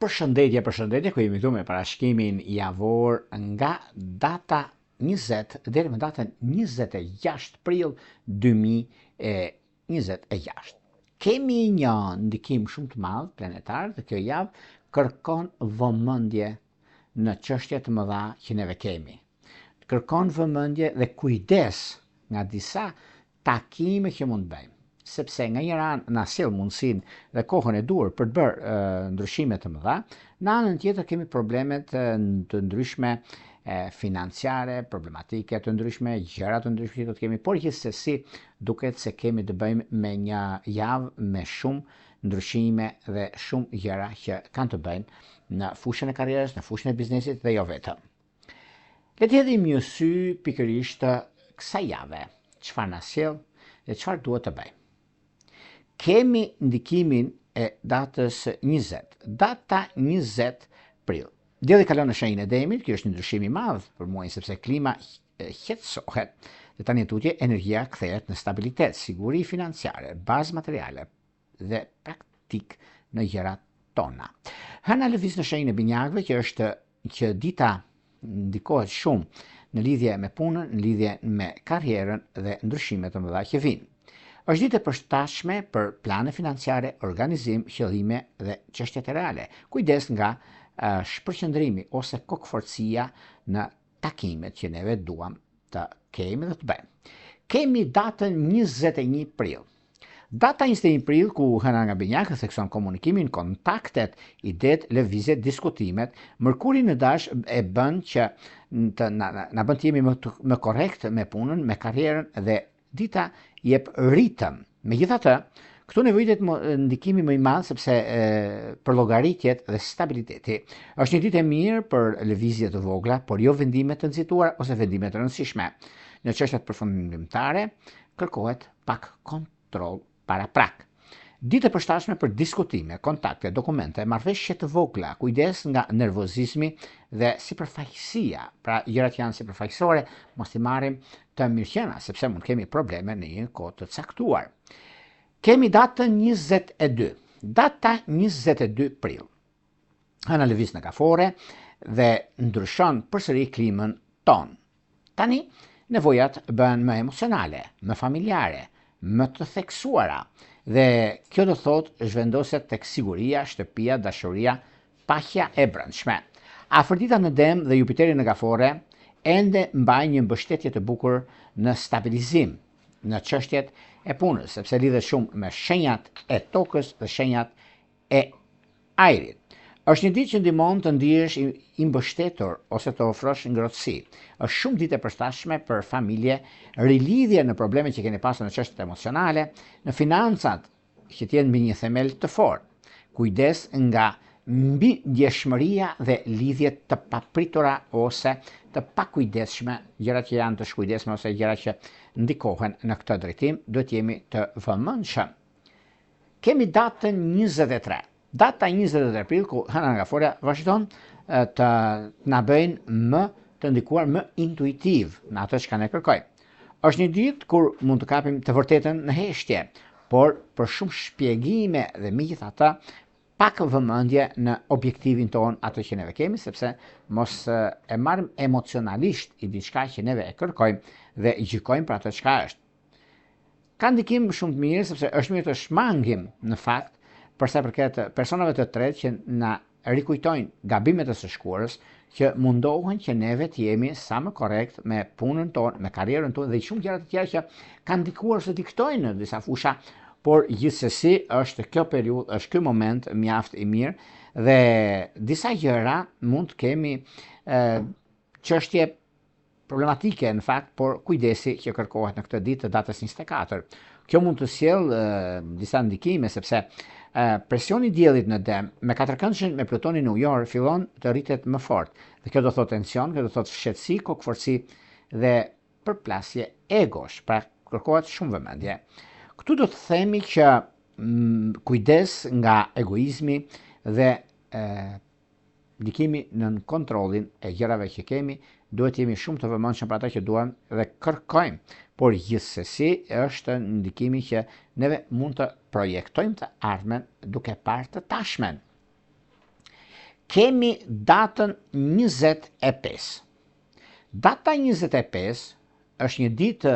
Përshëndetje, ku jemi këtu me parashkimin javor nga data 20 deri në datën 26 prill 2026. Kemi një ndikim shumë të madh planetar dhe kjo javë kërkon vëmendje në çështje të mëdha që neve kemi. Kërkon vëmendje dhe kujdes nga disa takime që mund të bëjmë. Sepse nga një anë na sjell mundësinë dhe kohën e duhur për të bërë ndryshime të mëdha, në anën tjetër kemi problemet të ndryshme financiare, problematike të ndryshme, gjëra të ndryshme që do të kemi, por gjithsesi duket se kemi të bëjmë me një javë me shumë ndryshime dhe shumë gjëra që kanë të bëjnë në fushën e karrierës, në fushën e biznesit dhe jo vetëm. Le të hedhim një sy pikërisht kësaj jave, çfarë na sjell dhe çfarë duhet të bëjmë. Kemi ndikimin e datës 20. Data 20 prill. Dielli kalon në shenjën e Demit, kjo është një ndryshim i madh për muajin sepse klima qetësohet dhe tani tutje energjia kthehet në stabilitet, siguri financiare, bazë materiale dhe praktik në gjërat tona. Hëna lëviz në shenjën e binjakëve që dita ndikohet shumë në lidhje me punën, në lidhje me karrierën dhe ndryshimet të mëdha që vinë. Është ditë e përshtatshme për plane financiare, organizim, qëllime dhe çështjet e reale. Kujdes nga shpërqendrimi ose kokëforcia në takimet që neve duam të kemi dhe të bëjmë. Kemi datën 21 prill. Data 21 prill ku hëna nga binjakët thekson komunikimin, kontaktet, idet, lëvizjet, diskutimet, Mërkuri në dash e bën që na bën të jemi më korrekt me punën, me karrierën dhe dita jep ritëm. Megjithatë, këtu nevojitet ndikimi më i madh sepse për llogaritjet dhe stabiliteti. Është një ditë e mirë për lëvizje të vogla, por jo vendime të nxituara ose vendime të rëndësishme. Në çështjet përfundimtare kërkohet pak kontroll paraprak. Ditë e përshtatshme për diskutime, kontakte, dokumente, marrëveshje të vogla, kujdes nga nervozizmi dhe sipërfaqësia. Pra gjërat që janë sipërfaqësore mos i marrim të mirëqena sepse mund kemi probleme në një kohë të caktuar. Kemi datën 22. Data 22 prill. Hëna lëviz në kafore dhe ndryshon përsëri klimën tonë. Tani nevojat bëhen më emocionale, më familjare, më të theksuara dhe kjo do thotë zhvendoset tek siguria, shtëpia, dashuria, paqja e brendshme. Afërdita në Dem dhe Jupiteri në Kafore ende mbajnë një mbështetje të bukur në stabilizim në çështjet e punës, sepse lidhet shumë me shenjat e tokës dhe shenjat e ajrit. Është një ditë që ndihmon të ndihesh i mbështetur ose të ofrosh ngrohtësi. Është shumë ditë e përshtatshme për familje, rilidhje në problemet që keni pasur në çështjet emocionale, në financat që të jenë mbi një themel të fortë. Kujdes nga mbindjeshmëria dhe lidhjet të papritura ose të pakujdesshme, gjërat që janë të shkujdesshme ose gjërat që ndikohen në këtë drejtim, duhet jemi të vëmendshëm. Kemi datën 23. Data 23 prill ku hëna nga fora vazhdon të na bëjnë më të ndikuar më intuitiv në ato që ne kërkojmë. Është një ditë kur mund të kapim të vërtetën në heshtje, por për shumë shpjegime dhe megjithatë pak vëmendje në objektivin ton ato që neve kemi, sepse mos e marrim emocionalisht i diçka që neve e kërkojmë dhe i gjykojmë për ato çka është. Ka ndikim shumë të mirë sepse është mirë të shmangim në fakt për sa i përket personave të tretë që na rikujtojnë gabimet e së shkuarës, që mundohen që neve të jemi sa më korrekt me punën tonë, me karrierën tonë dhe shumë gjëra të tjera që kanë ndikuar ose diktojnë në disa fusha, por gjithsesi është kjo periudhë, është ky moment mjaft i mirë dhe disa gjëra mund të kemi çështje problematike në fakt, por kujdesi që kërkohet në këtë ditë të datës 24. Kjo mund të sjellë disa ndikime sepse presioni i diellit në Dem me katërkëndshën me Plutonin në Ujor fillon të rritet më fort. Dhe kjo do thotë tension, kjo do thotë fshehtësi, kokëforci dhe përplasje egosh, pra kërkohet shumë vëmendje. Këtu do të themi që kujdes nga egoizmi dhe ndikimi në kontrollin e gjërave që kemi, duhet jemi shumë të vëmendshëm për ata që duam dhe kërkojmë, por gjithsesi është ndikimi që neve mund të projektojmë të ardhmen duke parë të tashmen. kemi datën 25. Data 25 është një ditë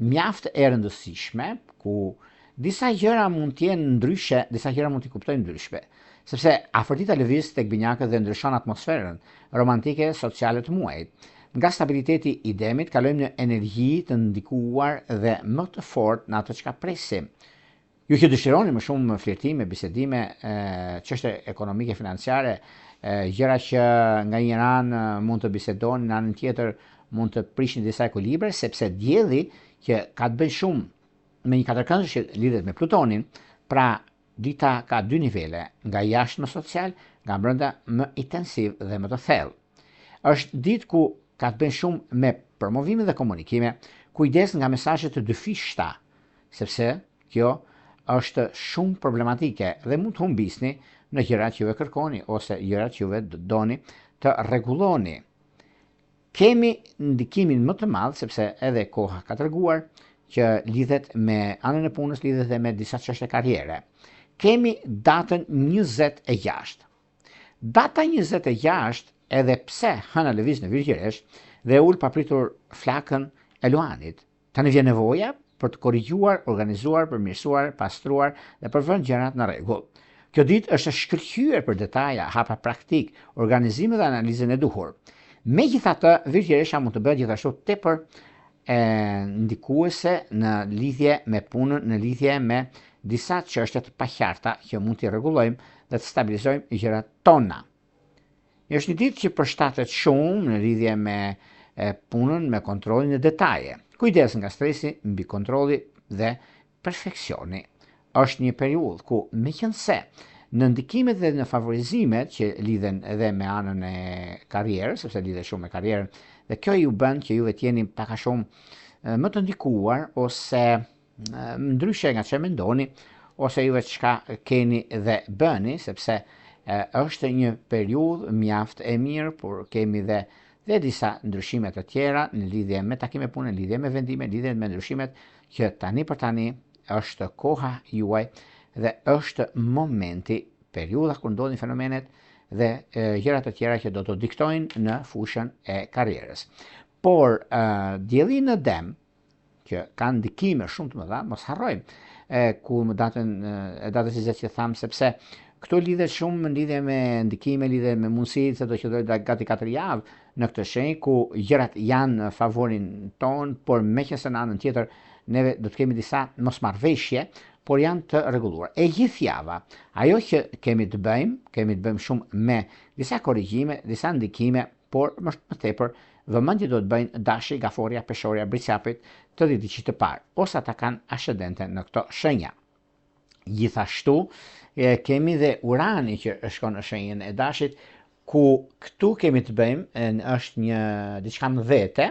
mjaft e rëndësishme, ku disa gjëra mund të jenë ndryshe, disa gjëra mund t'i kuptojnë ndryshe, sepse afërdita lëviz tek binjakët dhe ndryshon atmosferën romantike sociale të muajit. Nga stabiliteti i demit kalojmë në energji të ndikuar dhe më të fortë në ato çka presim. Ju që dëshironi më shumë flirtime, bisedime, çështje ekonomike, financiare, gjëra që nga një anë mund të bisedoni, në anën tjetër mund të prishni disa ekuilibre, sepse dielli që ka të bëjë shumë me një katërkëndshë që lidhet me Plutonin, pra dita ka dy nivele, nga jashtë më social, nga brenda më intensiv dhe më të thellë. Është ditë ku ka të bëjë shumë me promovime dhe komunikime, kujdes nga mesazhe të dyfishta, sepse kjo është shumë problematike dhe mund të humbisni në gjërat që juve kërkoni ose gjërat që juve doni të rregulloni. Kemi ndikimin më të madh sepse edhe koha ka treguar që lidhet me anën e punës, lidhet dhe me disa çështje karriere. Kemi datën 26. Data 26, edhe pse hëna lëviz në virgjëresh dhe ul papritur flakën e luanit, tani vjen nevoja për të korrigjuar, organizuar, përmirësuar, pastruar dhe për vënë gjërat në rregull. Kjo ditë është e shkëlqyer për detaja, hapa praktik, organizime dhe analizën e duhur. Megjithatë, virgjëresha mund të bëhet gjithashtu tepër ndikuese në lidhje me punën, në lidhje me disa çështje të paqarta që mund t'i rregullojmë dhe të stabilizojmë gjërat tona. Është një ditë që përshtatet shumë në lidhje me punën, me kontrollin e detaje. Kujdes nga stresi, mbi kontrolli dhe perfeksioni. Është një periudhë ku meqense në ndikimet dhe në favorizimet që lidhen edhe me anën e karrierës, sepse lidhet shumë me karrierën, dhe kjo ju bën që juve t'jeni pak a shumë më të ndikuar ose ndryshe nga çfarë mendoni ose juve çka keni dhe bëni, sepse është një periudhë mjaft e mirë, por kemi dhe disa ndryshime të tjera në lidhje me takime pune, në lidhje me vendime, në lidhje me ndryshimet që tani për tani është koha juaj dhe është momenti, periudha kur ndodhin fenomenet dhe gjërat të tjera që do të diktojnë në fushën e karrierës. Por dielli në Dem, që ka ndikime shumë të mëdha, mos harrojmë ku datën 20 që tham, sepse këto lidhet shumë në lidhje me ndikime, lidhje me mundësitë se do që dojë gati 4 javë në këtë shenjë ku gjërat janë në favorin ton, por meqense në anën tjetër neve do të kemi disa mosmarrveshje, por janë të rregulluar. E gjithë java, ajo që kemi të bëjmë shumë me disa korrigjime, disa ndikime, por më tepër vëmendje do të bëjnë dashi, gaforja, peshorja, bricapit të ditëqit të parë, ose ata kanë ascendente në këto shenja. Gjithashtu kemi dhe Urani që shkon në shenjën e dashit, ku këtu kemi të bëjmë, është një diçka më dhete,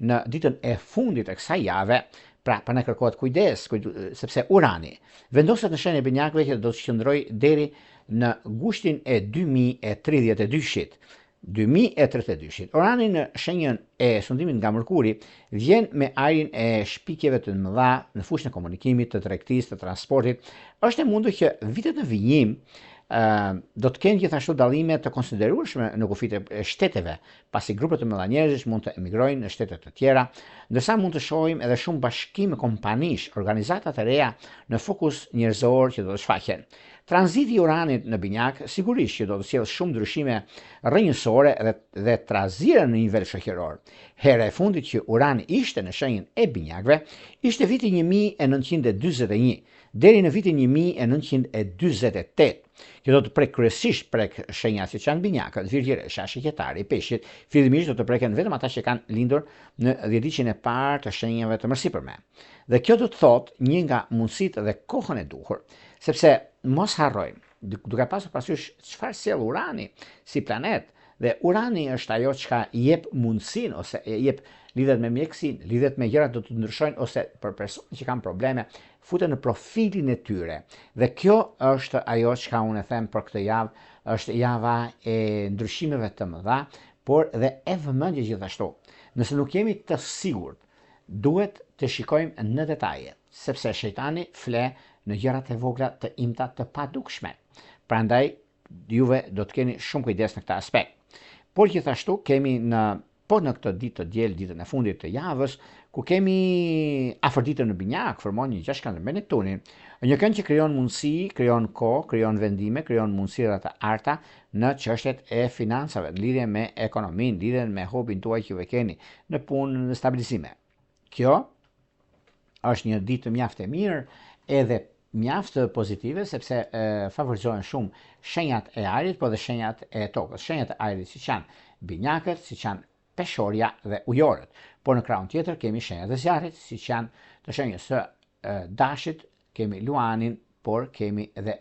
në ditën e fundit e kësaj jave, pra për ne kërkohet kujdes, sepse Urani vendoset në shenjën e binjakëve që do të qëndrojë deri në gushtin e 2032-shit. 2032-shit. Urani në shenjën e sundimit nga Mërkuri vjen me ajrin e shpikjeve të mëdha në fushën e komunikimit, të tregtisë, të transportit. Është e mundur që vitet në vijim do të kenë gjithashtu dallime të konsiderueshme në kufit e shteteve, pasi grupet të mëdha njerëzish mund të emigrojnë në shtete të tjera, ndërsa mund të shohim edhe shumë bashkime kompanish, organizata të reja në fokus njerëzor që do të shfaqen. Tranziti i Uranit në binjak sigurisht që do të sjellë shumë ndryshime rrënjësore dhe trazire në nivel shoqëror. Hera e fundit që Urani ishte në shenjën e binjakëve ishte viti 1941 deri në vitin 1948, që do të prek kryesisht prek shenja si që janë binjakët, virgjëresha, shqetari, peshqit, fillimisht do të preken vetëm ata që kanë lindur në 10 e parë të shenjave të mërsipërme. Dhe kjo do të thotë një nga mundësitë dhe kohën e duhur, sepse mos harrojmë, duke pasur parasysh çfarë sjell Urani si planet, dhe Urani është ajo që jep mundësinë ose jep lidhet me mjekësinë, lidhet me gjërat do të ndryshojnë ose për personat që kanë probleme, futen në profilin e tyre. Dhe kjo është ajo që unë e them për këtë javë, është java e ndryshimeve të mëdha, por dhe e vëmendje gjithashtu. Nëse nuk jemi të sigurt, duhet të shikojmë në detaje, sepse shejtani fle në gjërat e vogla të imta të padukshme. Prandaj juve do të keni shumë kujdes në këtë aspekt. Por gjithashtu kemi në këtë ditë të diel, ditën e fundit të javës, ku kemi afërditën në binjak, formon një gjashkan me Neptunin, një kënd që krijon mundësi, krijon kohë, krijon vendime, krijon mundësira të arta në çështjet e financave, në lidhje me ekonominë, lidhje me hobin tuaj që ju keni në punë, në stabilizime. Kjo është një ditë mjaft e mirë edhe mjaft pozitive, sepse favorizohen shumë shenjat e ajrit, po dhe shenjat e tokës. Shenjat e ajrit siç janë binjakët, siç janë peshorja dhe ujorët. Por në krahun tjetër kemi shenjat e zjarrit, siç janë të shenjës së dashit, kemi luanin, por kemi edhe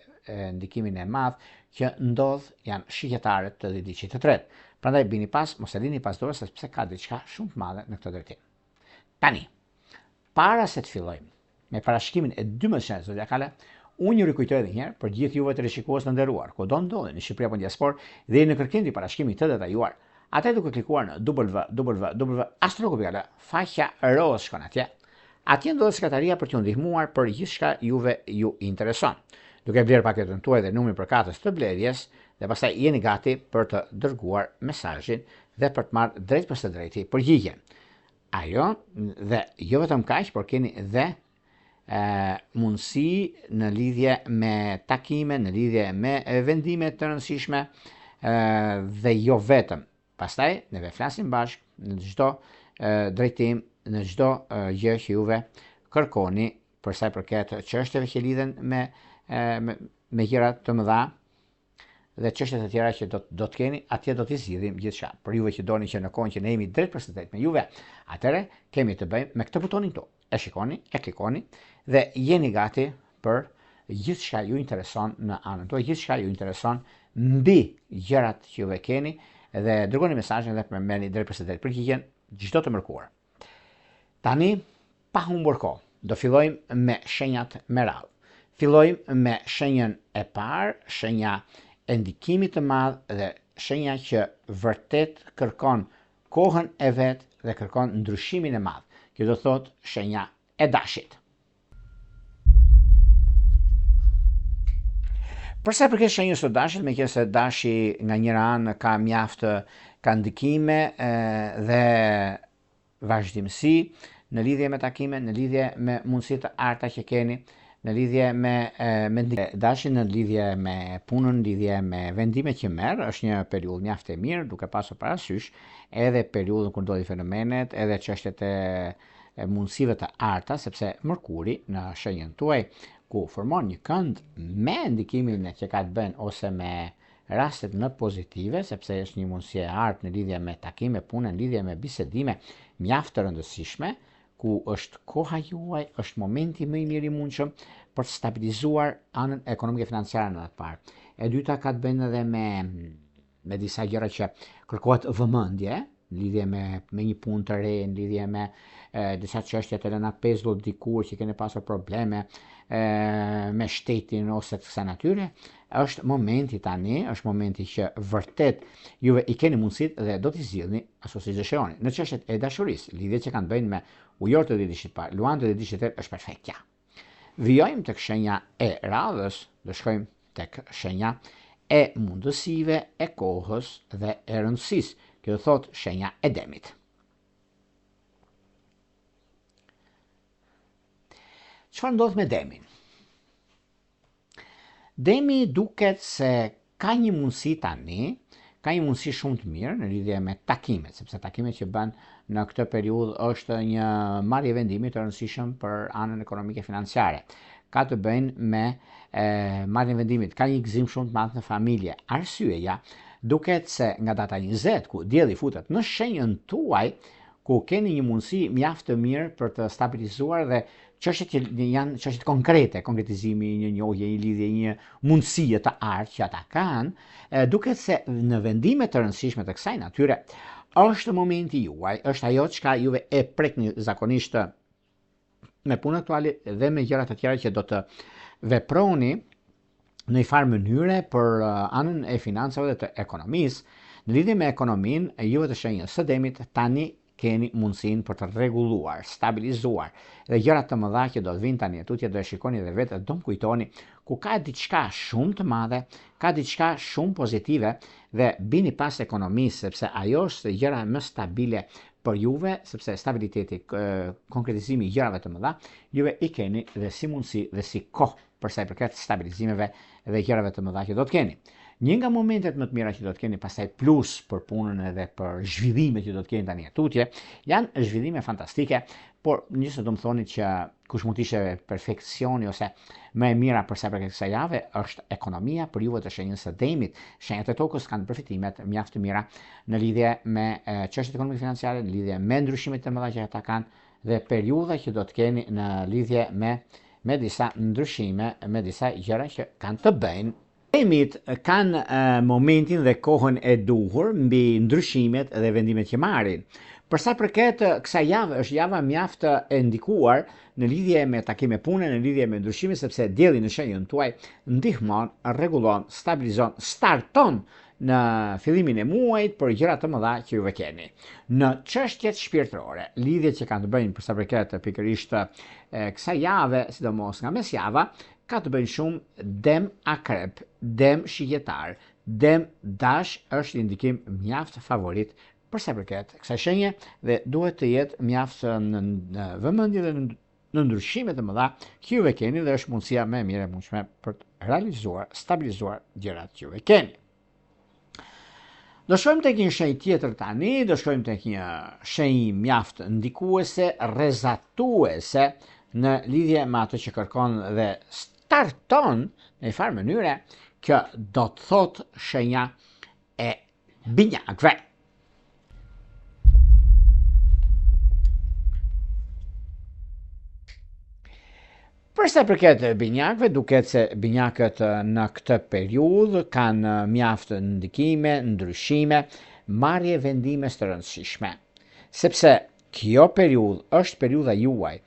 ndikimin e madh që ndodh janë shigjetarët të diçit të tretë. Prandaj bini pas, mos e lini pas dorës sepse ka diçka shumë të madhe në këtë drejtim. Tani, para se të fillojmë me parashkimin e 12 shenjave zodiakale, unë ju rikujtoj edhe një herë për gjithë juve të rishikues të nderuar, kudo ndodheni në Shqipëri apo në diasporë dhe në kërkim të parashkimit të detajuar. Atë duke klikuar në www.astrologo.al, faqja roz shkon atje. Atje ndodhet sekretaria për t'ju ndihmuar për gjithçka juve ju intereson. Duke bler paketën tuaj dhe numrin përkatës të blerjes, dhe pastaj jeni gati për të dërguar mesazhin dhe për të marrë drejt për së drejti përgjigjen. Ajo dhe jo vetëm kaq, por keni dhe mundësi në lidhje me takime, në lidhje me vendime të rëndësishme dhe jo vetëm. Pastaj neve flasim bashkë në çdo drejtim, në çdo gjë që juve kërkoni për sa i përket çështjeve që lidhen me gjëra të mëdha dhe çështjet e tjera që do të keni, atje do t'i zgjidhim gjithçka. Për juve që doni që në kohën që ne jemi drejt për drejt me juve, atëre kemi të bëjmë me këtë butonin këtu. E shikoni, e klikoni dhe jeni gati për gjithçka ju intereson në anën tuaj, gjithçka ju intereson mbi gjërat që juve keni, dhe dërgoni mesazhin dhe merrni drejt për drejt përgjigjen çdo të mërkuar. Tani, pa humbur kohë, do fillojmë me shenjat me radhë. Fillojmë me shenjën e parë, shenja e ndikimit të madh dhe shenja që vërtet kërkon kohën e vet dhe kërkon ndryshimin e madh. Kjo do thotë shenja e dashit. Përsa përket shenjës së dashit, meqenëse dashi nga njëra anë ka mjaft ka ndikime dhe vazhdimsi në lidhje me takime, në lidhje me mundësitë të arta që keni, në lidhje me dashin, në lidhje me punën, në lidhje me vendimet që merr, është një periudhë mjaft e mirë, duke pasur parasysh edhe periudhën kur ndodhin fenomenet, edhe çështjet e mundësive të arta, sepse Mërkuri në shenjën tuaj ku formon një kënd me ndikimin që ka të bëjnë ose me rastet më pozitive, sepse është një mundësi e artë në lidhje me takime, punë, në lidhje me bisedime mjaft të rëndësishme, ku është koha juaj, është momenti më i mirë i mundshëm për të stabilizuar anën ekonomike financiare në atë parë. E dyta ka të bëjnë edhe me disa gjëra që kërkohet vëmendje, në lidhje me një punë të re, në lidhje me disa çështje të lëna pezullt dikur që keni pasur probleme me shtetin ose të kësaj natyre, është momenti tani, është momenti që vërtet juve i keni mundësitë dhe do t'i zgjidhni ashtu siç dëshironi. Në çështjet e dashurisë, lidhjet që kanë të bëjnë me ujorët e ditës së parë, luanët e ditës së tretë është perfektja. Vijojmë tek shenja e radhës, do shkojmë tek shenja e mundësive, e kohës dhe e rëndësisë. Kjo do thotë shenja e demit. Çfarë ndodh me demin? Demi duket se ka një mundësi tani, ka një mundësi shumë të mirë në lidhje me takimet, sepse takimet që bën në këtë periudhë është një marrje vendimi të rëndësishëm për anën ekonomike financiare. Ka të bëjnë me marrjen vendimit, ka një gëzim shumë të madh në familje. Arsyeja duket se nga data 20 ku dielli futet në shenjën tuaj, ku keni një mundësi mjaft të mirë për të stabilizuar dhe çështjet që janë çështje konkrete, konkretizimi, një njohje, një lidhje, një mundësie të artë që ata kanë, duket se në vendime të rëndësishme të kësaj natyre është momenti juaj, është ajo çka juve e prekni zakonisht me punën aktuale dhe me gjërat të tjera që do të veproni në një farë mënyre për anën e financave dhe të ekonomisë. Në lidhje me ekonominë, juve të shenjës së demit tani keni mundësinë për të rregulluar, stabilizuar dhe gjërat të mëdha që do të vinë tani tutje do e shikoni dhe vetë do më kujtoni ku ka diçka shumë të madhe, ka diçka shumë pozitive dhe bini pas ekonomisë sepse ajo është gjëra më stabile për juve, sepse stabiliteti, konkretizimi i gjërave të mëdha, juve i keni dhe si mundësi dhe si kohë për sa i përket stabilizimeve dhe gjërave të mëdha që do të keni. Një nga momentet më të mira që do të keni pastaj plus për punën edhe për zhvillimet që do të keni tani tutje, janë zhvillime fantastike, por njëse do më thoni që kush mund të ishte perfeksioni ose më e mira për sa i përket kësaj jave është ekonomia për juve të shenjës së demit. Shenjat e tokës kanë përfitimet mjaft të mira në lidhje me çështjet ekonomike financiare, në lidhje me ndryshimet e mëdha që ata kanë dhe periudha që do të keni në lidhje me disa ndryshime, me disa gjëra që kanë të bëjnë. Demit kanë momentin dhe kohën e duhur mbi ndryshimet dhe vendimet që marrin. Për sa përket kësaj jave, është java mjaft e ndikuar në lidhje me takime pune, në lidhje me ndryshime, sepse dielli në shenjën tuaj ndihmon, rregullon, stabilizon, starton në fillimin e muajit për gjëra të mëdha që juve keni. Në çështjet shpirtërore, lidhjet që kanë të bëjnë për sa përket pikërisht kësaj jave, sidomos nga mesjava, ka të bëjnë shumë dem akrep, dem shigjetar, dem dash është një ndikim mjaft favorit për sa përket kësaj shenje dhe duhet të jetë mjaft në vëmendje dhe në ndryshimet e mëdha që juve keni dhe është mundësia më e mirë e mundshme për të realizuar, stabilizuar gjërat që juve keni. Do shkojmë tek një shenjë tjetër tani, do shkojmë tek një shenjë mjaft ndikuese, rrezatuese në lidhje me ato që kërkon dhe starton në një farë mënyre që do të thot shenja e binjakëve. Për sa përket binjakëve, duket se binjakët në këtë periudhë kanë mjaft ndikime, ndryshime, marrje vendime të rëndësishme. Sepse kjo periudhë është periudha juaj,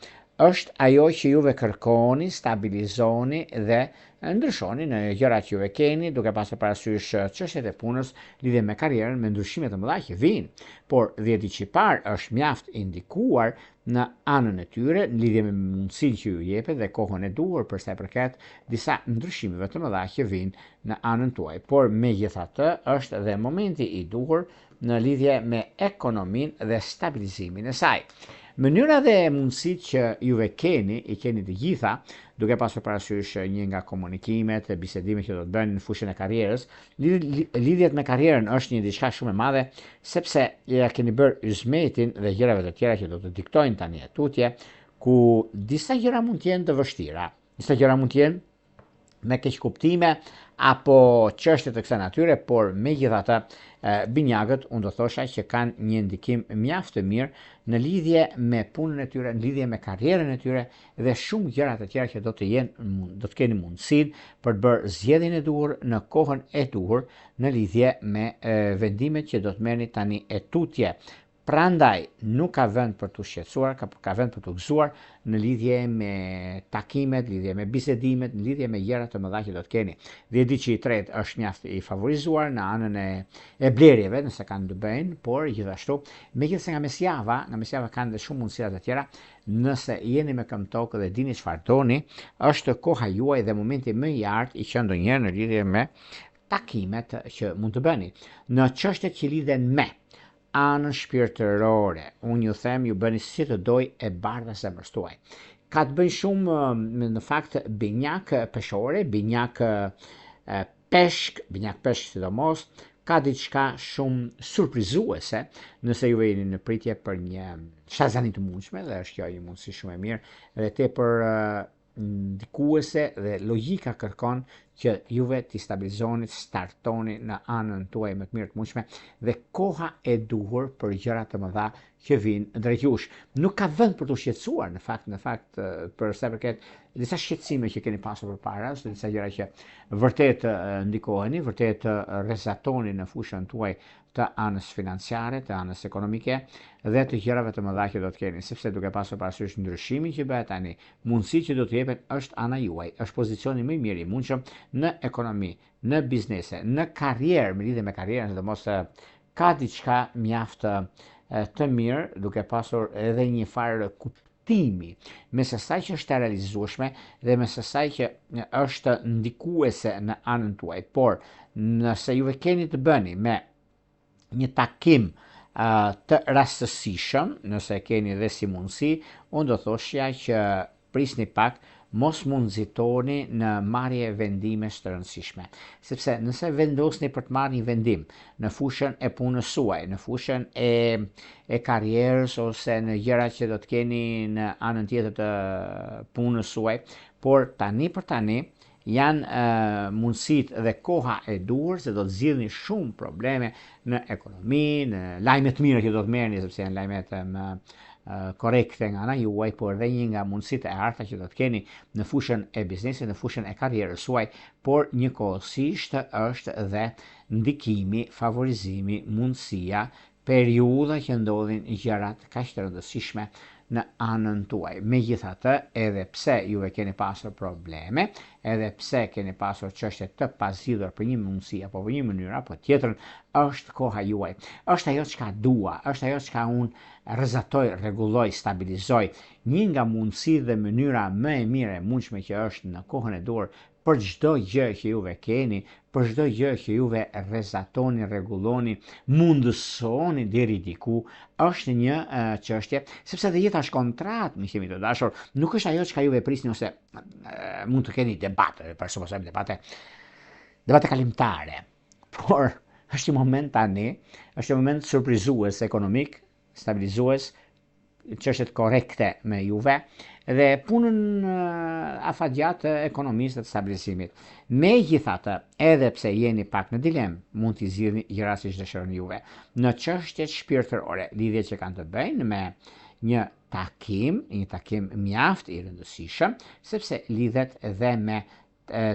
është ajo që juve kërkoni, stabilizoni dhe ndryshoni në gjërat që juve keni, duke pasur parasysh çështjet e punës, lidhje me karrierën, me ndryshimet e mëdha që vijnë. Por dhjeti i parë është mjaft i ndikuar në anën e tyre, në lidhje me mundësinë që ju jepet dhe kohën e duhur për sa i përket disa ndryshimeve të mëdha që vijnë në anën tuaj. Por megjithatë është dhe momenti i duhur në lidhje me ekonominë dhe stabilizimin e saj. Mënyra dhe mundësitë që juve keni, i keni të gjitha, duke pasur parasysh një nga komunikimet e bisedimet që do të bëni në fushën e karrierës, lidhjet me karrierën është një diçka shumë e madhe, sepse ja keni bërë yzmetin dhe gjërave të tjera që do të diktojnë tani tutje, ku disa gjëra mund të jenë të vështira, disa gjëra mund të jenë me keq kuptime apo çështje të kësaj natyre, por megjithatë binjakët unë do thosha që kanë një ndikim mjaft të mirë në lidhje me punën e tyre, në lidhje me karrierën e tyre dhe shumë gjëra të tjera që do të keni mundësinë për të bërë zgjedhjen e duhur në kohën e duhur në lidhje me vendimet që do të merrni tani e tutje. Prandaj nuk ka vend për të shqetësuar, ka vend për të gëzuar në lidhje me takimet, lidhje me bisedimet, në lidhje me gjëra të mëdha që do të keni. Dhjeti i tretë është mjaft i favorizuar në anën e blerjeve, nëse kanë të bëjnë, por gjithashtu, megjithëse nga mesjava kanë dhe shumë mundësira të tjera, nëse jeni me këmbë tokë dhe dini çfarë doni, është koha juaj dhe momenti më i artë i që ndonjëherë në lidhje me takimet që mund të bëni. Në çështjet që lidhen me anën shpirtërore, unë ju them ju bëni si të doj e bardha zemrës tuaj. Ka të bëjë shumë në fakt binjak peshore, binjak peshk sidomos, ka diçka shumë surprizuese nëse ju jeni në pritje për një shazani të mundshme dhe është kjo një mundësi shumë e mirë dhe tepër ndikuese dhe logjika kërkon që juve t'i stabilizoni, startoni në anën tuaj më të mirë të mundshme dhe koha e duhur për gjëra të mëdha që vijnë drejt jush. Nuk ka vend për të shqetësuar në fakt për sa përket disa shqetësime që keni pasur përpara, ose disa gjëra që vërtet ndikoheni, vërtet rrezatoni në fushën tuaj të anës financiare, të anës ekonomike dhe të gjërave të mëdha që do të keni, sepse duke pasur parasysh ndryshimin që bëhet tani, mundësitë që do të jepen është ana juaj, është pozicioni më i mirë i mundshëm në ekonomi, në biznese, në karrierë, me lidhje me karrierën, sidomos ka diçka mjaft të mirë, duke pasur edhe një farë kuptimi mes asaj që është e realizueshme dhe mes asaj që është ndikuese në anën tuaj. Por nëse juve keni të bëni me një takim të rastësishëm, nëse keni dhe si mundësi, unë do thoshja që prisni pak, mos mund nxitoni në marrje vendimesh të rëndësishme. Sepse nëse vendosni për të marrë një vendim në fushën e punës suaj, në fushën e karrierës ose në gjëra që do të keni në anën tjetër të punës suaj, por tani për tani janë mundësitë dhe koha e duhur se do të zgjidhni shumë probleme në ekonomi, në lajme të mira që do të merrni, sepse janë lajmet më korekte nga ana juaj, por edhe një nga mundësitë e arta që do të keni në fushën e biznesit, në fushën e karrierës suaj, por njëkohësisht është dhe ndikimi, favorizimi, mundësia, periudha që ndodhin gjërat kaq të rëndësishme në anën tuaj. Megjithatë, edhe pse juve keni pasur probleme, edhe pse keni pasur çështje të pazgjidhur për një mundësi apo për një mënyrë apo tjetrën, është koha juaj. Është ajo çka dua, është ajo çka unë rrezatoj, rregulloj, stabilizoj. Një nga mundësitë dhe mënyra më e mirë e mundshme që është në kohën e duhur për çdo gjë që juve keni, për çdo gjë që juve rrezatoni, rregulloni, mundësoni deri diku, është një çështje, sepse dhe jeta është kontratë, miq të dashur, nuk është ajo çka juve prisni ose mund të keni debate, për supozojmë debate kalimtare, por është një moment tani, është një moment surprizues ekonomik, stabilizues, çështjet korekte me juve dhe punën afatgjatë të ekonomisë dhe të stabilizimit. Megjithatë, edhe pse jeni pak në dilemë, mund t'i zgjidhni gjërat siç dëshironi juve. Në çështjet shpirtërore, lidhjet që kanë të bëjnë me një takim mjaft i rëndësishëm, sepse lidhet edhe me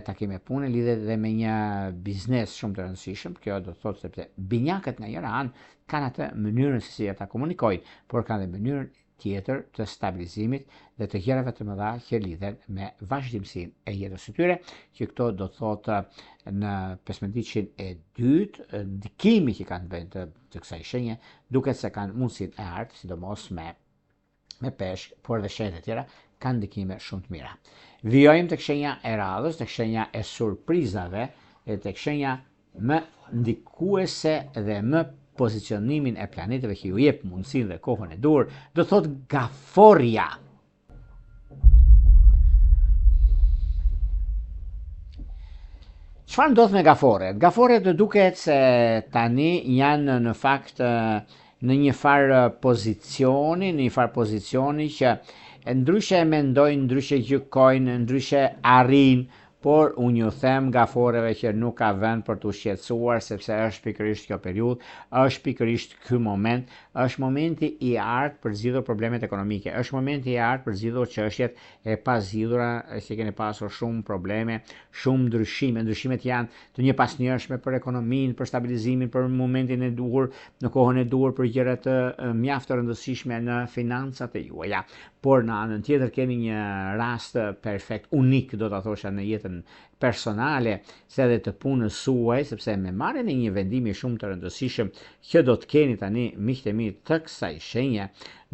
takime pune, lidhet edhe me një biznes shumë të rëndësishëm. Kjo do të thotë sepse binjakët nga njëra anë kanë atë mënyrën se si ata komunikojnë, por kanë edhe mënyrën tjetër të stabilizimit dhe të gjërave të mëdha që lidhen me vazhdimsinë e jetës së tyre, që këto do të thotë në 15-ën e dytë, ndikimi që kanë bënë të kësaj shenje, duket se kanë mundësinë e artë, sidomos me peshk, por edhe shenjat e tjera kanë ndikime shumë të mira. Vijojmë tek shenja e radhës, tek shenja e surprizave, tek shenja më ndikuese dhe më pozicionimin e planeteve që ju jep mundësinë dhe kohën e duhur, do thot gaforja. Çfarë ndodh me gaforet? Gaforet duket se tani janë në fakt në një farë pozicioni që ndryshe mendojnë, ndryshe gjykojnë, ndryshe arrijnë, por unë ju them gaforeve që nuk ka vend për t'u shqetësuar, sepse është pikërisht kjo periudhë, është pikërisht ky moment, është momenti i artë për zgjidhur problemet ekonomike, është momenti i artë për zgjidhur çështjet e pazgjidhura, që keni pasur shumë probleme, shumë ndryshime. Ndryshimet janë të njëpasnjërshme për ekonominë, për stabilizimin, për momentin e duhur, në kohën e duhur, për gjëra të mjaft të rëndësishme në financat e juaja. Por në anën tjetër keni një rast perfekt, unik, do ta thosha, në jetën personale, se edhe të punës suaj, sepse me marrjen e një vendimi shumë të rëndësishëm që do të keni tani, miqtë e mi, të kësaj shenje,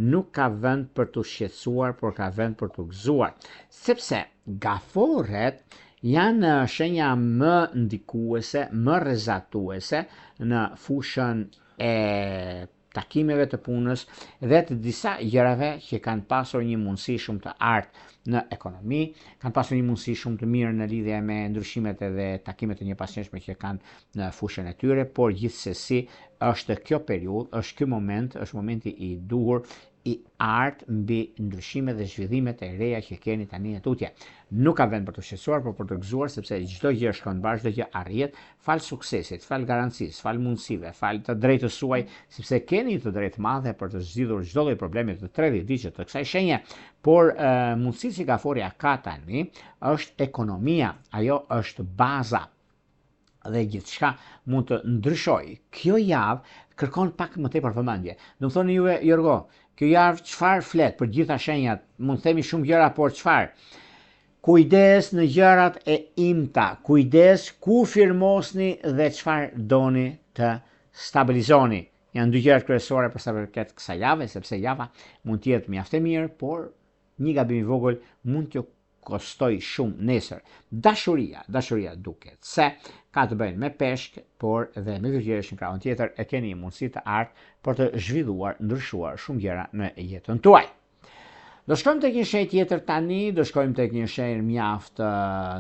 nuk ka vend për t'u shqetësuar, por ka vend për t'u gëzuar, sepse gaforet janë shenja më ndikuese, më rrezatuese në fushën e takimeve të punës dhe të disa gjërave që kanë pasur një mundësi shumë të artë në ekonomi, kanë pasur një mundësi shumë të mirë në lidhje me ndryshimet edhe takimet e njëpasnjërshme që kanë në fushën e tyre, por gjithsesi është kjo periudhë, është ky moment, është momenti i duhur, i artë mbi ndryshimet dhe zhvillimet e reja që keni tani në tutje. Nuk ka vend për të shqetësuar, por për të gëzuar, sepse çdo gjë shkon bashkë, çdo gjë arrihet fal suksesit, fal garancisë, fal mundësive, fal të drejtës suaj, sepse keni të drejtë madhe për të zgjidhur çdo lloj problemi të 30 ditë të kësaj shenje, por mundësitë që gaforja ka tani është ekonomia, ajo është baza dhe gjithçka mund të ndryshojë. Kjo javë kërkon pak më tepër vëmendje. Do të thoni juve, Jorgo, kjo javë çfarë flet për gjitha shenjat? Mund të themi shumë gjëra, por çfarë? Kujdes në gjërat e imta, kujdes ku firmosni dhe çfarë doni të stabilizoni. janë dy gjërat kryesore për sa përket kësaj jave, sepse java mund të jetë mjaft e mirë, por një gabim i vogël mund t'ju kostoj shumë nesër. Dashuria duket se ka të bëjnë me peshk, por edhe me virgjëresh në krahun tjetër e keni mundësi të artë për të zhvilluar, ndryshuar shumë gjëra në jetën tuaj. Do shkojmë tek një shenjë tjetër tani, do shkojmë tek një shenjë mjaft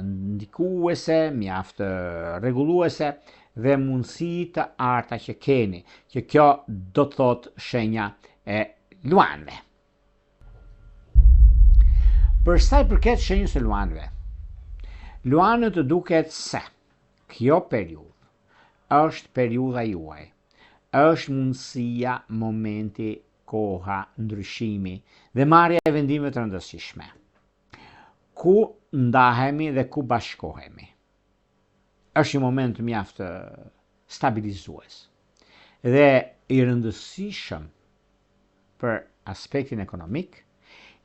ndikuese, mjaft rregulluese dhe mundësi të arta që keni, që kjo do të thotë shenja e luanëve. Për sa i përket shenjës së luanëve, luanët duket se kjo periudhë është periudha juaj, është mundësia, momenti, koha, ndryshimi dhe marrja e vendimeve të rëndësishme. Ku ndahemi dhe ku bashkohemi. Është një moment mjaft stabilizues dhe i rëndësishëm për aspektin ekonomik,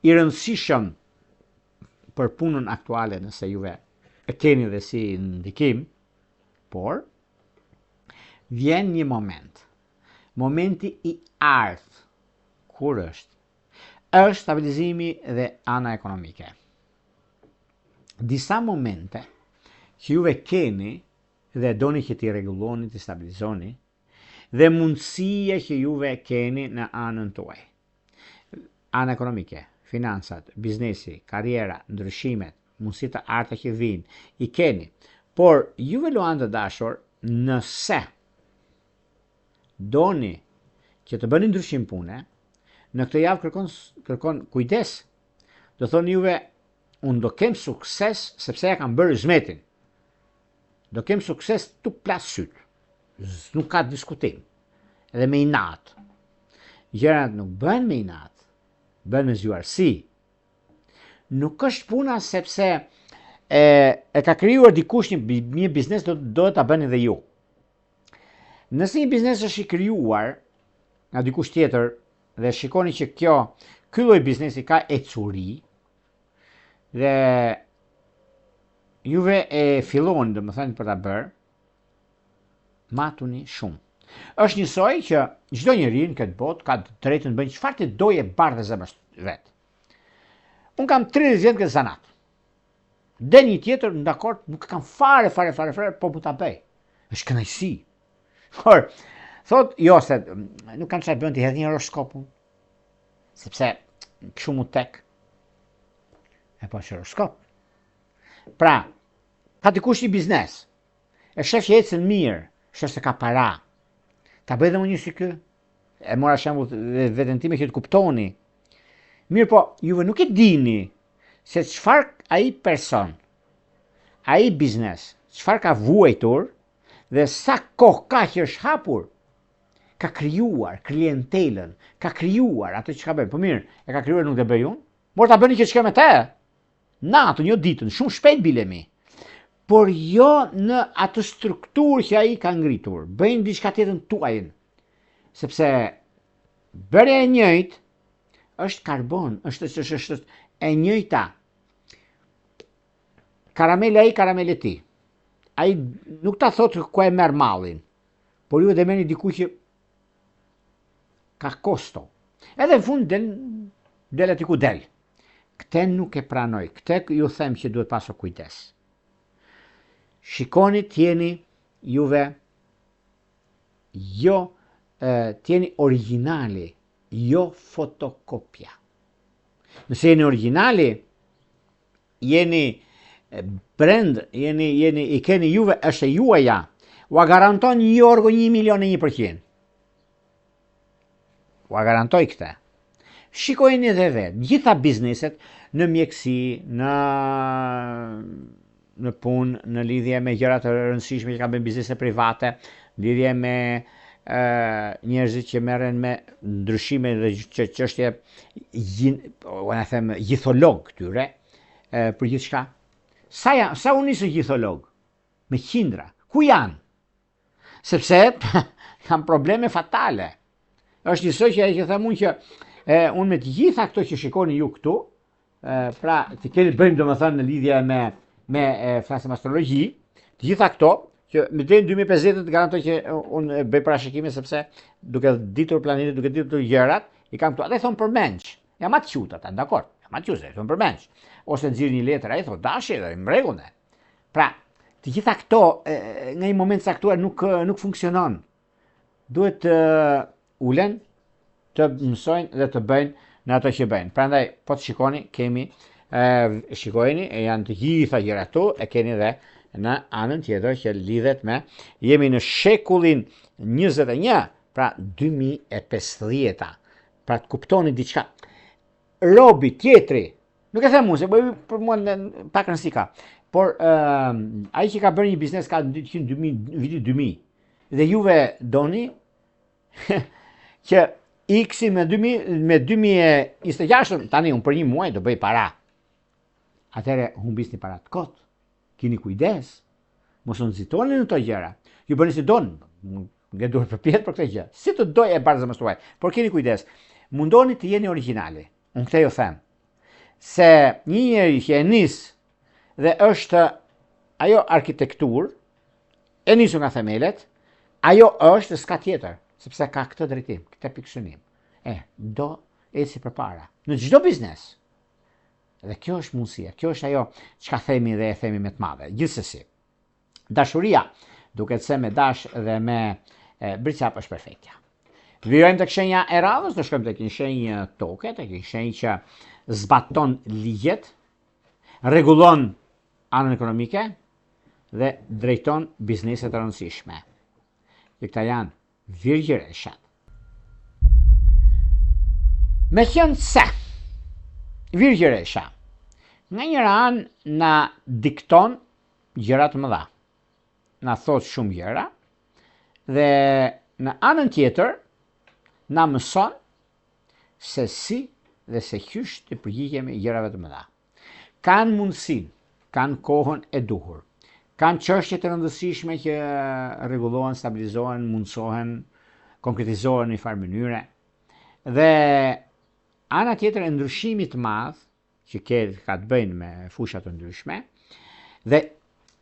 i rëndësishëm për punën aktuale nëse juve e keni dhe si ndikim, por vjen një momenti i ardhë, kur është stabilizimi dhe ana ekonomike. Disa momente që juve keni dhe doni që t'i rregulloni, t'i stabilizoni, dhe mundësia që juve keni në anën tuaj. Ana ekonomike, finansat, biznesi, karriera, ndryshimet, mundësi të arta që vinë, i keni. Por juve luanë të dashur, nëse doni që të bëni ndryshim pune, në këtë javë kërkon kujdes. Do thoni juve, unë do kem sukses sepse ja kam bërë zmetin. Do kem sukses të plas syt. Nuk ka diskutim. Edhe me inat. Gjërat nuk bën me inat, bën me zgjuarsi. Nuk është puna sepse e ka krijuar dikush një biznes, do ta bëni dhe ju. Nëse një biznes është i krijuar nga dikush tjetër dhe shikoni që ky lloj biznesi ka ecuri dhe juve e filloni, domethënë për ta bërë, matuni shumë. Është njësoj që çdo njeri në këtë botë ka të drejtën të bëjë çfarë të dojë bardhë zemrës vet. Unë kam 30 vjet këtë zanat. Dhe një tjetër në dakord nuk kam fare, po mu ta bëj. Është kënaqësi. Por thot, jo se nuk kam çfarë bën ti hedh një horoskopun. Sepse kështu mu tek. E po është horoskop. Pra, ka dikush një biznes. E shef që ecën mirë, shef se ka para. Ta bëj dhe më një si kë. E mora shembull veten time që të kuptoni. Mirë po, juve nuk e dini se çfarë ai person, ai biznes, çfarë ka vuajtur dhe sa kohë ka që është hapur. Ka krijuar klientelën, ka krijuar atë që ka bërë. Po mirë, e ka krijuar nuk e bëj unë. Mor ta bëni që çka me te. Natën, jo ditën, shumë shpejt bilemi. Por jo në atë strukturë që ai ka ngritur. Bëjnë diçka tjetër tuajin. Sepse bërja e njëjtë është karbon, është e njëjta. Karamele ai, karamele ti. Ai nuk ta thotë ku e merr mallin, por ju e merrni diku që ka kosto. Edhe në fund del aty ku del. Këtë nuk e pranoj, këtë ju them që duhet pasur kujdes. Shikoni, tjeni juve, jo tjeni originali, jo fotokopja. Nëse jeni originali, jeni brand, i keni juve, është e juaja, ua garanton një orgo 1.000.000%. Ua garantoj këte. Shikojeni edhe vetë, gjitha bizneset në mjekësi, në punë, në lidhje me gjëra të rëndësishme që kanë bën biznese private, lidhje me njerëzit që merren me ndryshime dhe çështje, unë them gjitholog këtyre, për gjithçka. Sa unë nisë gjitholog? Me qindra. Ku janë? Sepse kanë probleme fatale. Është njësoj që që them unë që unë me të gjitha këto që shikoni ju këtu, pra të keni bëjmë domethënë në lidhje me flasëm astrologji, të gjitha këto që me deri në 2050 të garantoj që unë bëj parashikime sepse duke ditur planetin, duke ditur gjërat, i kam këtu. Ata i thon përmendsh. Jam atë qut ata, dakor. Jam atë qut, i thon përmendsh. Ose nxirr një letër, ai thon dashi, dhe në rregull. Pra, të gjitha këto në një moment caktuar nuk funksionon. Duhet të ulen, të mësojnë dhe të bëjnë në ato që bëjnë. Prandaj, po të shikoni, kemi shikojeni, janë të gjitha gjërat këtu, e keni dhe në anën tjetër që lidhet me jemi në shekullin 21, pra 2050. Pra të kuptoni diçka. Robi tjetri, nuk e them unë, se bëj për mua pak rëndësi ka, por ai që ka bërë një biznes ka vitin 2000 dhe juve doni që iksi me 2026, tani unë për një muaj do bëj para. Atëre humbisni parat kot. Kini kujdes. Mos u nxitoni në këto gjëra. Ju bëni si don, nge duhet përpjet për këtë gjë. Si të doj e barzë më stuaj. Por keni kujdes. Mundoni të jeni origjinali. Unë këtë ju them. Se një njeri që e nis dhe është ajo arkitektur, e nisu nga themelet, ajo është s'ka tjetër, sepse ka këtë drejtim, këtë pikësynim. Do eci përpara. Në çdo biznes. Dhe kjo është mundësia, kjo është ajo çka themi dhe e themi me të madhe. Gjithsesi, dashuria, duket se me dash dhe me bricap është perfektja. Vijojmë tek shenja e radhës, do shkojmë tek një shenjë toke, tek një shenjë që zbaton ligjet, rregullon anën ekonomike dhe drejton bizneset e rëndësishme. Këta janë virgjëreshat. Me qenë se virgjëresha, nga njëra anë na dikton gjëra të mëdha, na thot shumë gjëra, dhe në anën tjetër na mëson se si dhe se qysh të përgjigjemi gjërave të mëdha. Kanë mundësinë, kanë kohën e duhur, kanë çështje të rëndësishme që rregullohen, stabilizohen, mundsohen, konkretizohen në një farë mënyre, dhe ana tjetër e ndryshimit të madh që ka të bëjnë me fusha të ndryshme, dhe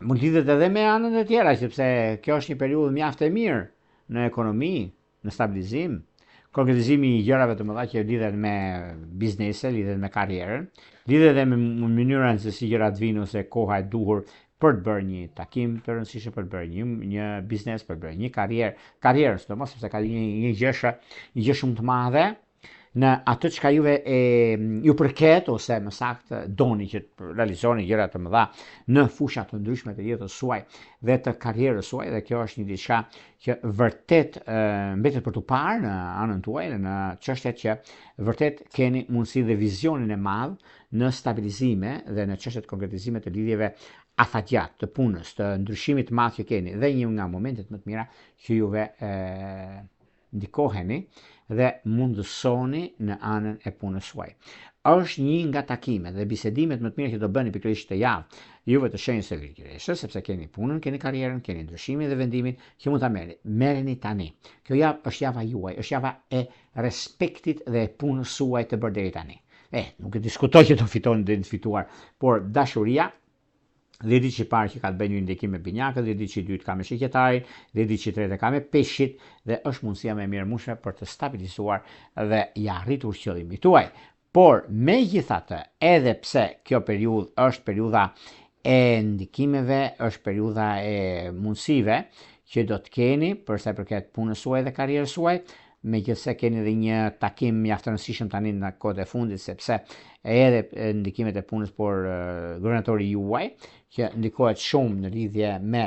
mund lidhet edhe me anën e tjera, sepse kjo është një periudhë mjaft e mirë në ekonomi, në stabilizim, konkretizimi i gjërave të mëdha që lidhen me biznese, lidhen me karrierën, lidhet edhe me mënyrën se si gjërat vinë ose koha e duhur për të bërë një takim të rëndësishëm, për të bërë një biznes, për të bërë një karrierë, sidomos sepse ka një gjë shumë të madhe në atë çka ju përket ose më saktë doni që të realizoni gjëra të mëdha në fusha të ndryshme të jetës suaj dhe të karrierës suaj, dhe kjo është një diçka që vërtet mbetet për tu parë në anën tuaj dhe në çështjet që vërtet keni mundësi dhe vizionin e madh në stabilizime dhe në çështjet konkretizime të lidhjeve afatgjat, të punës, të ndryshimit të madh që keni, dhe një nga momentet më të mira që juve ndikoheni dhe mundësoni në anën e punës suaj. Është një nga takimet dhe bisedimet më të mira që do bëni pikërisht të javë juve të shenjës së virgjëreshës, sepse keni punën, keni karrierën, keni ndryshimin dhe vendimin që mund ta merreni tani. Kjo javë është java juaj, është java e respektit dhe e punës suaj të bërë deri tani. Nuk e diskutoj që do fitoni dhe të fituar, por dashuria, dhe ditë që parë që ka të bëjë një ndikim me binjakët, dhe ditë që dytë ka me shikjetarin, dhe ditë që tretë ka me peshqit, dhe është mundësia me mirëmueshme për të stabilizuar dhe ja arritur qëllimin tuaj. Por megjithatë, edhe pse kjo periudhë është periudha e ndikimeve, është periudha e mundësive që do të keni për sa i përket punës suaj dhe karrierës suaj, megjithëse keni edhe një takim mjaft të rëndësishëm tani në kohët e fundit, sepse edhe ndikimet e punës, por guvernatori juaj që ndikohet shumë në lidhje me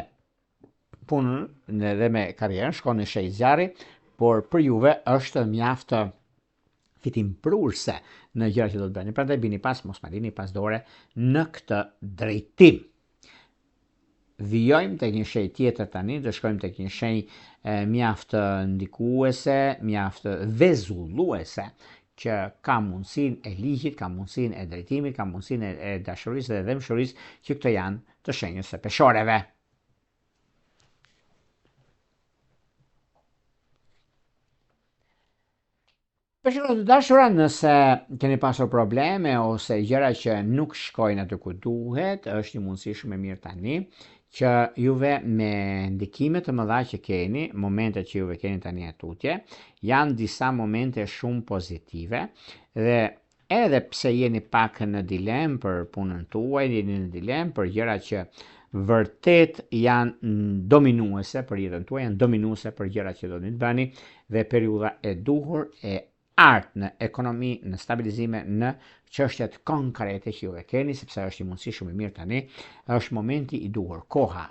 punën dhe me karrierën, shkon në shej zjarri, por për juve është mjaft fitimprurse në gjëra që do të bëni. Prandaj bini pas, mos marrini pas dore në këtë drejtim. Vijojmë tek një shenjë tjetër tani, do shkojmë tek një shenjë mjaft ndikuese, mjaft vezulluese, që ka mundësinë e ligjit, ka mundësinë e drejtimit, ka mundësinë e dashurisë dhe dëmshurisë, që këto janë të shenjës së peshoreve. Peshorët të dashura, nëse keni pasur probleme ose gjëra që nuk shkojnë aty ku duhet, është një mundësi shumë e mirë tani që juve me ndikimet të mëdha që keni, momentet që juve keni tani tutje, janë disa momente shumë pozitive dhe edhe pse jeni pak në dilem për punën tuaj, jeni në dilem për gjëra që vërtet janë dominuese për jetën tuaj, janë dominuese për gjërat që do të bëni dhe periudha e duhur e artë në ekonomi, në stabilizime, në çështjet konkrete që juve keni, sepse është një mundësi shumë e mirë tani, është momenti i duhur, koha,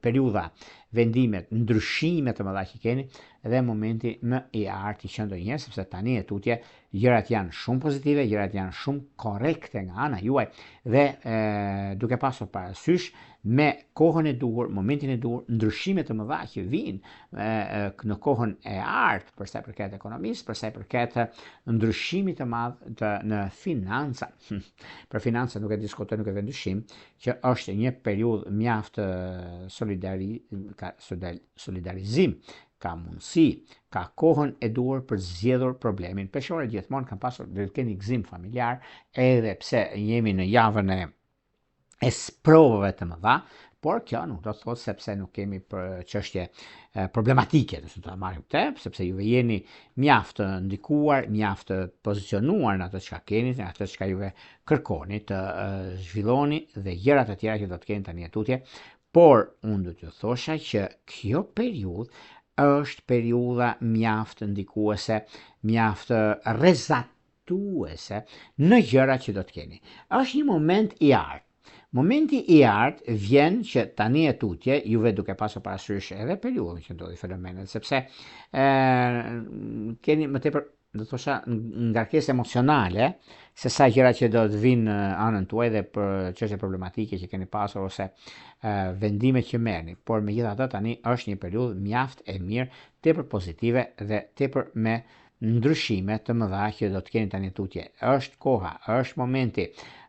periudha, vendimet, ndryshimet të mëdha që keni dhe momenti më i artë i qëndonjë, sepse tani e tutje gjërat janë shumë pozitive, gjërat janë shumë korrekte nga ana juaj dhe duke pasur parasysh me kohën e duhur, momentin e duhur, ndryshimet të mëdha që vijnë në kohën e artë për sa i përket ekonomisë, për sa i përket ndryshimit të madh në financa. Për financa nuk e diskutoj, nuk e vë dyshim që është një periudhë mjaft solidarizim, ka mundësi, ka kohën e duhur për zgjedhur problemin. Peshore gjithmonë kanë pasur dhe keni gëzim familjar, edhe pse jemi në javën e sprovave të mëdha, por kjo nuk do të thotë sepse nuk kemi për çështje problematike, nëse do ta marrim këtë, sepse juve jeni mjaft të ndikuar, mjaft të pozicionuar në atë çka keni, në atë çka juve kërkoni të zhvilloni dhe gjërat e tjera që do të keni tani tutje, por unë do t'ju thosha që kjo periudhë është periudha mjaft ndikuese, mjaft rrezatuese në gjërat që do të keni. Është një moment i artë. Momenti i artë vjen që tani e tutje, juve duke pasur parasysh edhe periudhën që ndodhi fenomenet, sepse keni më tepër, do të thosha, ngarkesë emocionale, se sa gjëra që do të vinë anën tuaj dhe për çështje problematike që keni pasur ose vendimet që merrni, por megjithatë tani është një periudhë mjaft e mirë, tepër pozitive dhe tepër me ndryshime të mëdha që do të keni tani tutje. Është koha, është momenti,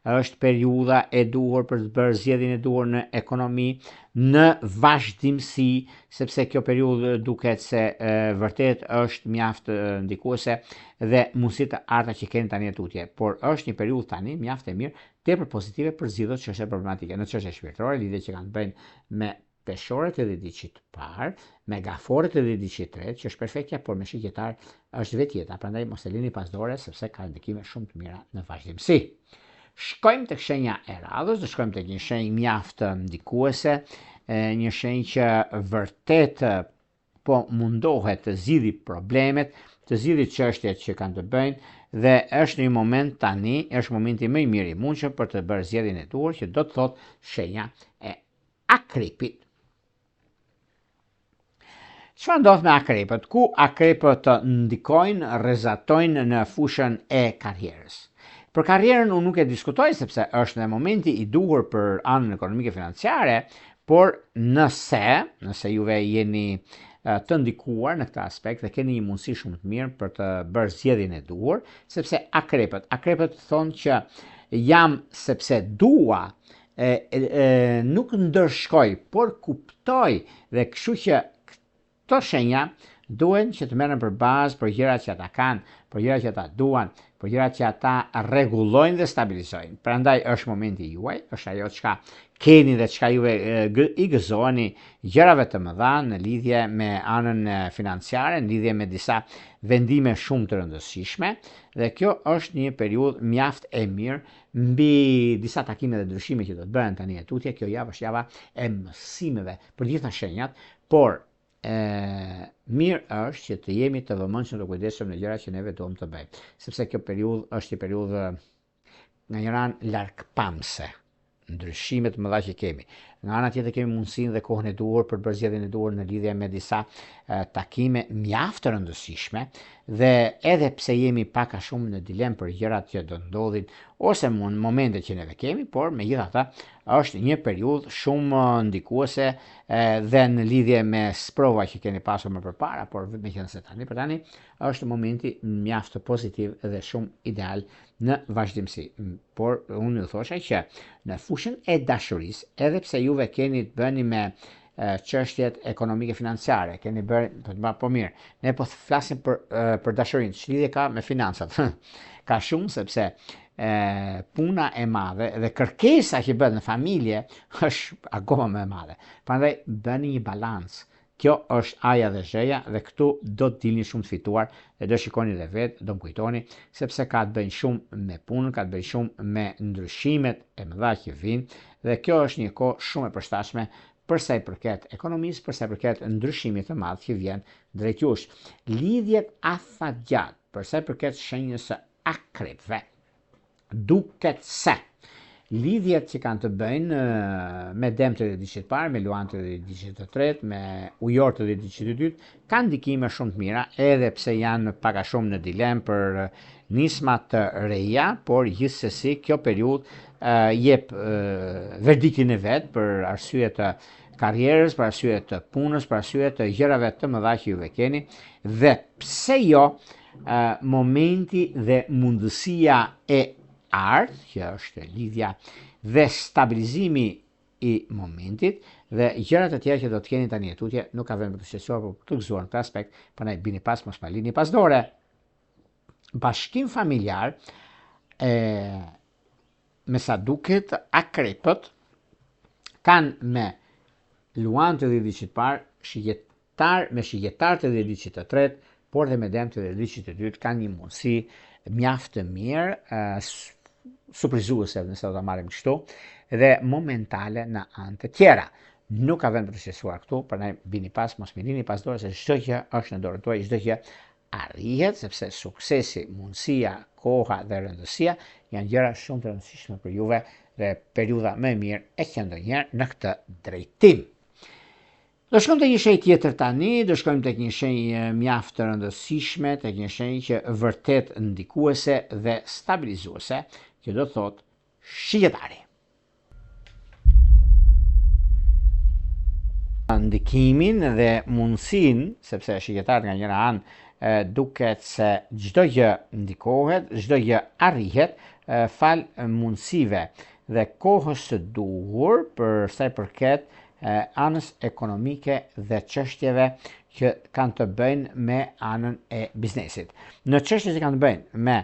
është periudha e duhur për të bërë zgjedhjen e duhur në ekonomi, në vazhdimsi, sepse kjo periudhë duket se vërtet është mjaft ndikuese dhe mundësitë të arta që keni tani tutje, por është një periudhë tani mjaft e mirë, tepër pozitive për zgjidhur çështje problematike, në çështje shpirtërore, lidhje që kanë të bëjnë me peshoret e dhjetëçit të parë, me gaforet e dhjetëçit të tretë, që është perfektja, por me shigjetar është vetjeta, prandaj mos e lini pas dore sepse ka ndikime shumë të mira në vazhdimsi. Shkojmë tek shenja e radhës, do shkojmë tek një shenjë mjaft ndikuese, një shenjë që vërtet po mundohet të zgjidhë problemet, të zgjidhë çështjet që kanë të bëjnë dhe është një moment tani, është momenti më i mirë i mundshëm për të bërë zgjedhjen e duhur, që do të thotë shenja e akripit. Çfarë ndodh me akrepët? Ku akrepët ndikojnë, rrezatojnë në fushën e karrierës? Për karrierën unë nuk e diskutoj sepse është në momenti i duhur për anën ekonomike financiare, por nëse juve jeni të ndikuar në këtë aspekt dhe keni një mundësi shumë të mirë për të bërë zgjedhjen e duhur, sepse akrepët thonë që jam sepse dua, nuk ndërshkoj, por kuptoj dhe kështu që këto shenja duhen që të merren për bazë për gjërat që ata kanë, për gjërat që ata duan, për gjërat që ata rregullojnë dhe stabilizojnë. Prandaj është momenti juaj, është ajo çka keni dhe çka juve i gëzoni gjërave të mëdha në lidhje me anën financiare, në lidhje me disa vendime shumë të rëndësishme dhe kjo është një periudhë mjaft e mirë mbi disa takime dhe ndryshime që do të bëhen tani tutje. Kjo javë është java e mësimeve për gjitha shenjat, por mirë është që të jemi të vëmendshëm të kujdesshëm në gjërat që neve duam të bëjmë, sepse kjo periudhë është një periudhë nga një anë largpamse, ndryshimet më dha që kemi. Nga ana tjetër kemi mundësinë dhe kohën e duhur për të bërë zgjedhjen e duhur në lidhje me disa takime mjaft të rëndësishme dhe edhe pse jemi pak a shumë në dilem për gjërat që do ndodhin ose në momentet që neve kemi, por megjithatë është një periudhë shumë ndikuese dhe në lidhje me sprova që keni pasur më përpara, por meqenëse tani për tani është momenti mjaft pozitiv dhe shumë ideal në vazhdimsi. Por unë ju thosha që në fushën e dashurisë, edhe pse juve keni të bëni me çështjet ekonomike financiare, keni bërë po mirë. Ne po flasim për dashurinë, ç'lidhje ka me financat. Ka shumë sepse puna e madhe dhe kërkesa që bëhet në familje është akoma më e madhe. Prandaj bëni një balancë. Kjo është aja dhe zheja dhe këtu do të dilni shumë të fituar dhe do shikoni dhe vetë, do më kujtoni, sepse ka të bëjnë shumë me punën, ka të bëjnë shumë me ndryshimet e mëdha që vinë dhe kjo është një kohë shumë e përshtatshme për sa i përket ekonomisë, për sa i përket ndryshimit të madh që vjen drejt jush. Lidhjet afatgjat, për sa i përket shenjës së akrepëve, duket se lidhjet që kanë të bëjnë me demt të editit parë, me luan të editit të tretë, me ujor të editit të dytë, kanë ndikime shumë të mira, edhe pse janë pak a shumë në dilem për nisma të reja, por gjithsesi kjo periudhë jep verdiktin e vet për arsye të karrierës, për arsye të punës, për arsye të gjërave të mëdha që juve keni, dhe pse jo momenti dhe mundësia e ardh, që është lidhja dhe stabilizimi i momentit dhe gjërat e tjera që do të keni tani tutje nuk ka vend për të shqetësuar, por të gëzuar në këtë aspekt, prandaj bini pas, mos ma lini pas dore. Bashkim familjar, me sa duket, akrepët kanë me luan të editit parë, me shigjetar të editit të tretë, por dhe me dem të editit të dytë kanë një mundësi mjaft të mirë, surprizuese nëse do ta marrim kështu, dhe momentale në anë të tjera. Nuk ka vend për të shqetësuar këtu, prandaj bini pas, mos lini pas dorë, se çdo gjë është në dorën tuaj, çdo gjë arrihet, sepse suksesi, mundësia, koha dhe rëndësia janë gjëra shumë të rëndësishme për juve dhe periudha më e mirë e që ndonjëherë në këtë drejtim. Do shkojmë tek një shenjë tjetër tani, do shkojmë tek një shenjë mjaft të rëndësishme, tek një shenjë që vërtet ndikuese dhe stabilizuese, që do thotë shigjetari. Ndikimin dhe mundësin, sepse shigjetar nga njëra anë duket se çdo gjë ndikohet, çdo gjë arrihet fal mundësive dhe kohës së duhur për sa i përket anës ekonomike dhe çështjeve që kanë të bëjnë me anën e biznesit. Në çështjet që kanë të bëjnë me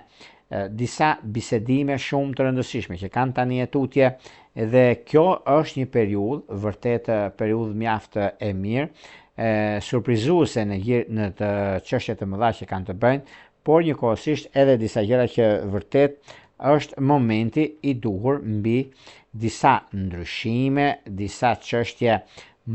disa bisedime shumë të rëndësishme që kanë tani tutje, dhe kjo është një periudhë, vërtet periudhë mjaft e mirë, surprizuese në të çështje të mëdha që kanë të bëjnë, por njëkohësisht edhe disa gjëra që vërtet është momenti i duhur mbi disa ndryshime, disa çështje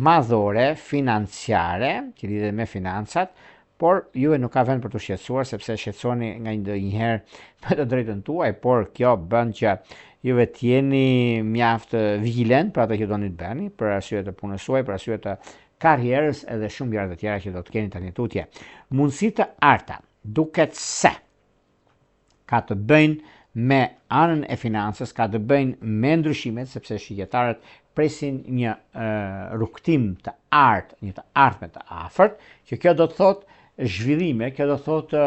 madhore, financiare, që lidhen me financat, por juve nuk ka vend për të shqetësuar, sepse shqetësoni nga ndonjëherë me të drejtën tuaj, por kjo bën që juve të jeni mjaft vigjilent për ato që doni të bëni, për arsye të punës suaj, për arsye të karrierës edhe shumë gjëra të tjera që do të keni tani tutje. Mundësitë të arta duket se ka të bëjnë me anën e financës, ka të bëjnë me ndryshimet, sepse shigjetarët presin një rrugtim të artë, një të ardhme të afërt, që kjo do të thotë zhvillime, kjo do të thotë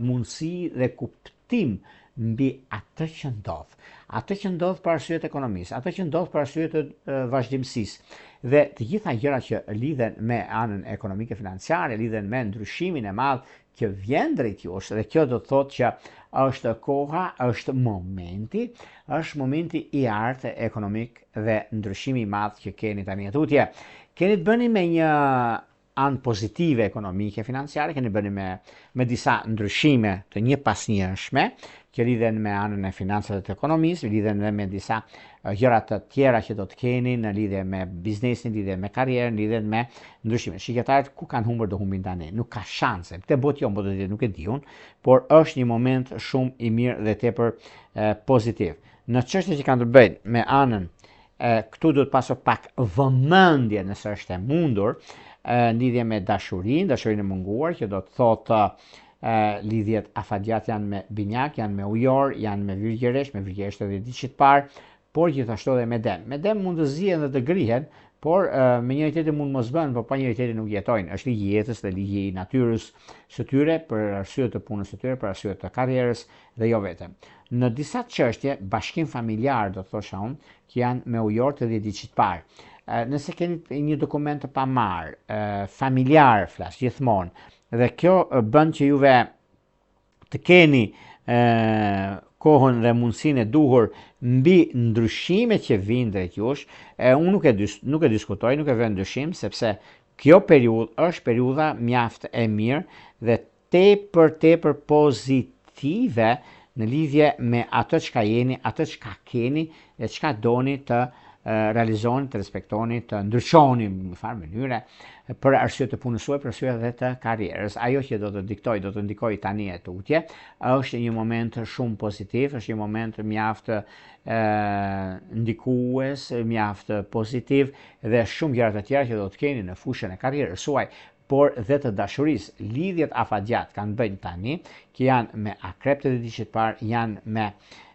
mundësi dhe kuptim mbi atë që ndodh. Atë që ndodh për arsye të ekonomisë, atë që ndodh për arsye të vazhdimësisë. Dhe të gjitha gjërat që lidhen me anën ekonomike financiare, lidhen me ndryshimin e madh që vjen drejt jush, dhe kjo do të thotë që është koha, është momenti i artë ekonomik dhe ndryshimi i madh që keni tani tutje. Keni të bëni me një anë pozitive ekonomike financiare, keni bëni me disa ndryshime të një pas njëshme, që lidhen me anën e financave të ekonomisë, lidhen dhe me disa gjëra të tjera që do të keni në lidhje me biznesin, lidhje me karrierën, lidhen me ndryshime. Shigjetarët ku kanë humbur do humbin tani, nuk ka shanse. Te botë jo, do të nuk e diun, por është një moment shumë i mirë dhe tepër pozitiv. Në çështjet që kanë të bëjnë me anën, këtu do të pasoj pak vëmendje nëse është e mundur, në lidhje me dashurinë e munguar, që do të thotë lidhjet afatgjat janë me binjak, janë me ujor, janë me virgjëresh të editit parë, por gjithashtu edhe me dem. Me dem mund të zihen dhe të grihen, por me njëri tjetrin mund mos bën, por pa njëri tjetrin nuk jetojnë. Është ligji i jetës dhe ligji i natyrës së tyre, për arsye të punës së tyre, për arsye të karrierës dhe jo vetëm. Në disa çështje, bashkim familjar do thosha unë, që janë me ujor të editit parë. Nëse keni një dokument të pamar, familjar flas gjithmonë, dhe kjo bën që juve të keni kohën dhe mundësinë e duhur mbi ndryshimet që vijnë drejt jush. Unë nuk e diskutoj, nuk e vë ndryshim, sepse kjo periudhë është periudha mjaft e mirë dhe tepër pozitive në lidhje me atë çka jeni, atë çka keni dhe çka doni të realizoni, të respektoni, të ndryshoni në farë mënyre për arsye të punës suaj, për arsye dhe të karrierës. Ajo që do të diktoj, do të ndikoj tani e tutje, është një moment shumë pozitiv, është një moment mjaft ndikues, mjaft pozitiv dhe shumë gjëra të tjera që do të keni në fushën e karrierës suaj, por dhe të dashurisë. Lidhjet afatgjat kanë bëjnë tani, që janë me akrep të ditës së parë, janë me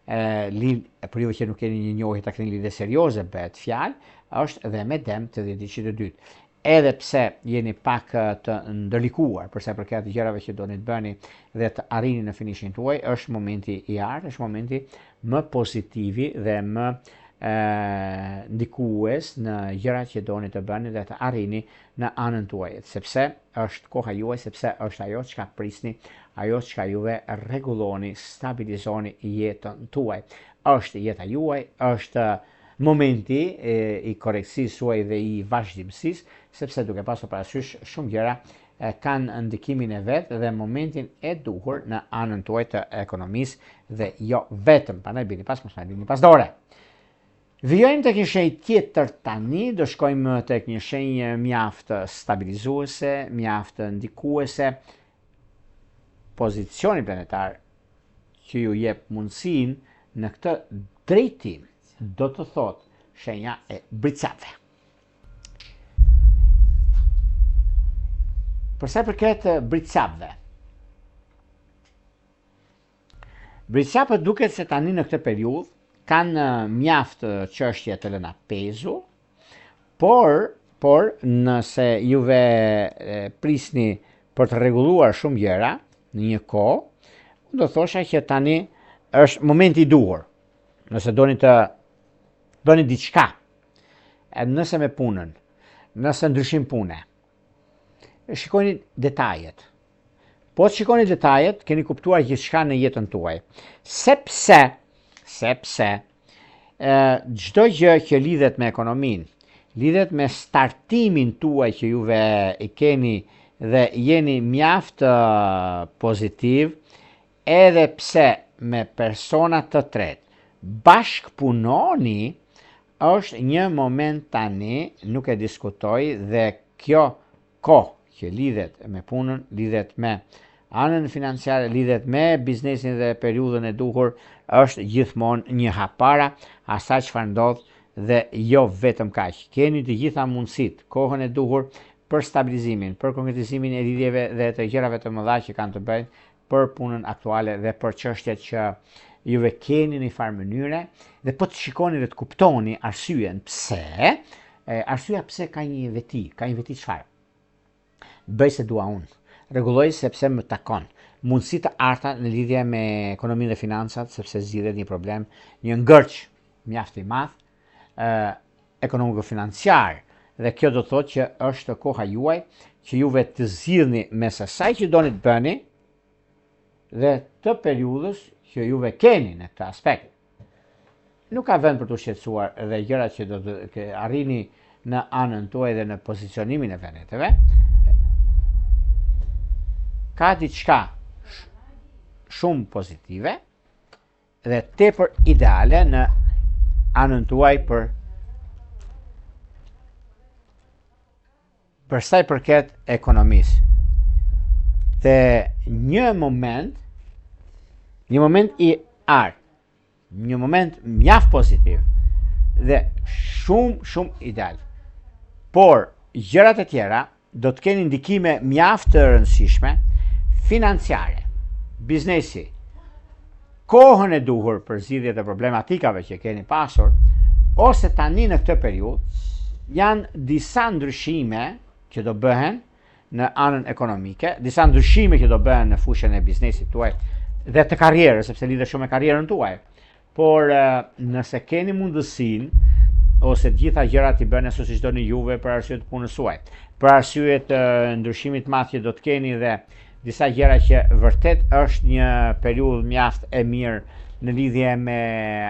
për ju që nuk keni një njohje të keni lidhje serioze bëhet fjalë, është dhe me dem të ditës së dytë. Edhe pse jeni pak të ndërlikuar përsa përket gjërave që doni të bëni dhe të arrini në finishin tuaj, është momenti i ardhur, është momenti më pozitivi dhe më ndikues në gjërat që doni të bëni dhe të arrini në anën tuaj, sepse është koha juaj, sepse është ajo çka prisni, ajo çka juve rregulloni, stabilizoni jetën tuaj. Është jeta juaj, është momenti i korrektësisë suaj dhe i vazhdimësisë, sepse duke pasur parasysh shumë gjëra kanë ndikimin e vet dhe momentin e duhur në anën tuaj të ekonomisë dhe jo vetëm, prandaj bini pas, mos na bini pas dore. Vijojmë tek një shenjë tjetër tani, do shkojmë tek një shenjë mjaft stabilizuese, mjaft ndikuese. Pozicioni planetar që ju jep mundësinë në këtë drejtim, do të thotë shenja e bricave. Përsa përket bricave, bricapët duket se tani në këtë periudhë kanë mjaft çështje të lëna pezu, por nëse juve prisni për të rregulluar shumë gjëra në një kohë, do thosha që tani është momenti i duhur. Nëse doni të bëni diçka, nëse me punën, nëse ndryshim pune, shikoni detajet. Po të shikoni detajet, keni kuptuar gjithçka në jetën tuaj. Sepse çdo gjë që lidhet me ekonominë, lidhet me startimin tuaj që juve i keni dhe jeni mjaft pozitiv, edhe pse me persona të tretë bashkëpunoni, është një moment tani, nuk e diskutoj, dhe kjo kohë që lidhet me punën, lidhet me anën financiare, lidhet me biznesin dhe periudhën e duhur, është gjithmonë një hap para asaj çfarë ndodh dhe jo vetëm kaq. Keni të gjitha mundësitë, kohën e duhur për stabilizimin, për konkretizimin e lidhjeve dhe të gjërave të mëdha që kanë të bëjnë për punën aktuale dhe për çështjet që juve keni në një farë mënyre, dhe po të shikoni dhe të kuptoni arsyen pse, arsyeja pse ka një veti çfarë. Bëj se dua unë, rregulloj sepse më takon, mundësi të arta në lidhje me ekonominë dhe financat, sepse zgjidhet një problem, një ngërç mjaft i madh, ekonomiko-financiar, dhe kjo do të thotë që është koha juaj që juve të zgjidhni mes asaj që doni të bëni dhe të periudhës që juve keni në këtë aspekt. Nuk ka vend për të shqetësuar dhe gjërat që do të arrini në anën tuaj dhe në pozicionimin e veneteve. Ka diçka shumë pozitive dhe tepër ideale në anën tuaj për sa i përket ekonomisë. Dhe një moment i artë, një moment mjaft pozitiv dhe shumë ideal. Por gjërat e tjera do të keni ndikime mjaft të rëndësishme financiare, biznesi, kohën e duhur për zgjidhjet e problematikave që keni pasur, ose tani në këtë periudhë janë disa ndryshime që do bëhen në anën ekonomike, disa ndryshime që do bëhen në fushën e biznesit tuaj dhe të karrierës, sepse lidhet shumë me karrierën tuaj. Por nëse keni mundësinë ose të gjitha gjërat i bën ashtu siç doni juve për arsye të punës suaj, për arsye të ndryshimit të madh që do të keni dhe disa gjëra që vërtet është një periudhë mjaft e mirë në lidhje me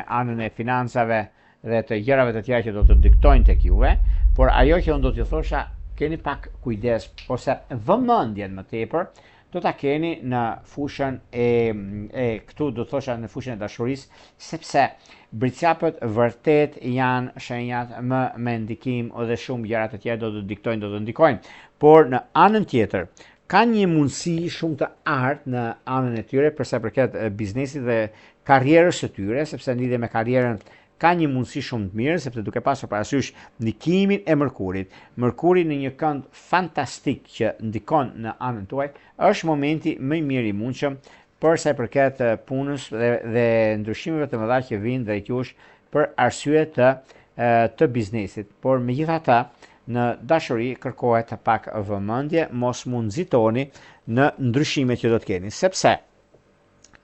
anën e financave dhe të gjërave të tjera që do të diktojnë tek juve, por ajo që unë do t'ju thosha, keni pak kujdes ose vëmendjen më tepër, do ta keni në fushën e këtu do të thosha në fushën e dashurisë, sepse bricapët vërtet janë shenjat më me ndikim edhe shumë gjëra të tjera do të diktojnë, do të ndikojnë. Por në anën tjetër, ka një mundësi shumë të artë në anën e tyre për sa përket biznesit dhe karrierës së tyre, sepse në lidhje me karrierën ka një mundësi shumë të mirë, sepse duke pasur parasysh ndikimin e Mërkurit. Mërkuri në një kënd fantastik që ndikon në anën tuaj, është momenti më i mirë i mundshëm për sa i përket punës dhe ndryshimeve të mëdha që vijnë drejt jush për arsye të biznesit. Por megjithatë, në dashuri kërkohet pak vëmendje, mos mund nxitoni në ndryshimet që do të keni, sepse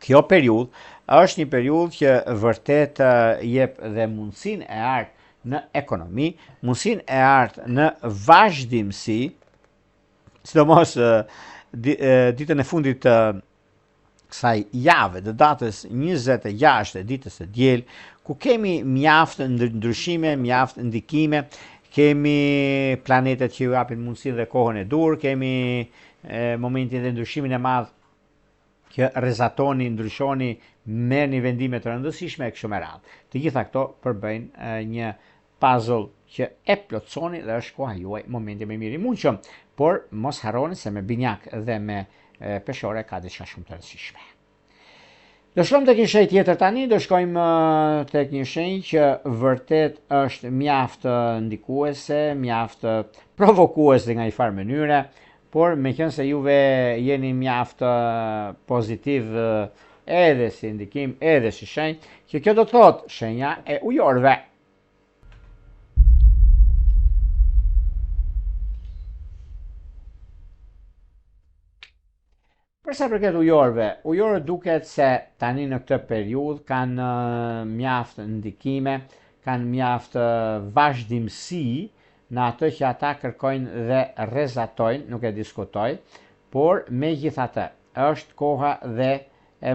kjo periudhë është një periudhë që vërtet jep dhe mundësinë e artë në ekonomi, mundësinë e artë në vazhdimsi, sidomos ditën e fundit të kësaj jave, të datës 26 e ditës së diel, ku kemi mjaft ndryshime, mjaft ndikime, kemi planetet që ju japin mundësinë dhe kohën e dur, kemi momentin dhe ndryshimin e madh që rrezatoni, ndryshoni, merrni vendime të rëndësishme e kështu me radhë. Të gjitha këto përbëjnë një puzzle që e plotsoni dhe është koha juaj momenti më i mirë i mundshëm. Por mos harroni se me binjak dhe me peshore ka diçka shumë të rëndësishme. Do shkojmë tek një shenjë tjetër tani, do shkojmë tek një shenjë që vërtet është mjaft ndikuese, mjaft provokuese nga një farë mënyre, por meqense juve jeni mjaft pozitiv edhe si ndikim, edhe si shenjë, që kjo do të thotë shenja e ujorëve. Përsa përket ujorëve, ujorët duket se tani në këtë periudhë kanë mjaft ndikime, kanë mjaft vazhdimsi në atë që ata kërkojnë dhe rrezatojnë, nuk e diskutoj, por megjithatë është koha dhe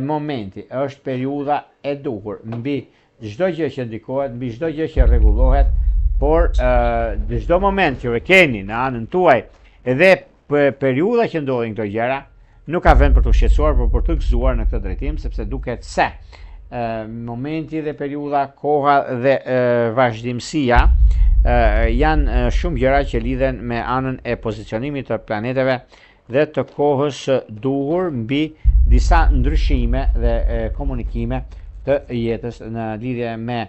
momenti, është periudha e duhur mbi çdo gjë që ndikohet, mbi çdo gjë që rregullohet, por në çdo moment që keni në anën tuaj edhe periudha që ndodhin këto gjëra, nuk ka vend për të shqetësuar, por për të gëzuar në këtë drejtim, sepse duket se momenti dhe periudha, koha dhe vazhdimësia janë shumë gjëra që lidhen me anën e pozicionimit të planeteve dhe të kohës duhur mbi disa ndryshime dhe komunikime të jetës në lidhje me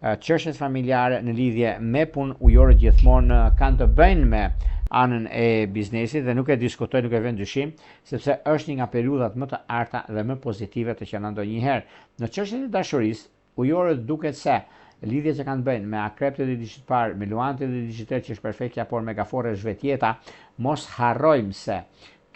çështjet familjare, në lidhje me punë. Ujorët gjithmonë kanë të bëjnë me anën e biznesit dhe nuk e diskutoj, nuk e vend dyshim, sepse është një nga periudhat më të arta dhe më pozitive të që na ndonjëherë. Në çështjet e dashurisë, ujorët duket se lidhje që kanë bëjnë me akrepët e diçit parë, me luanët e diçit që është perfektja, por me gafore zhvetjeta, mos harrojmë se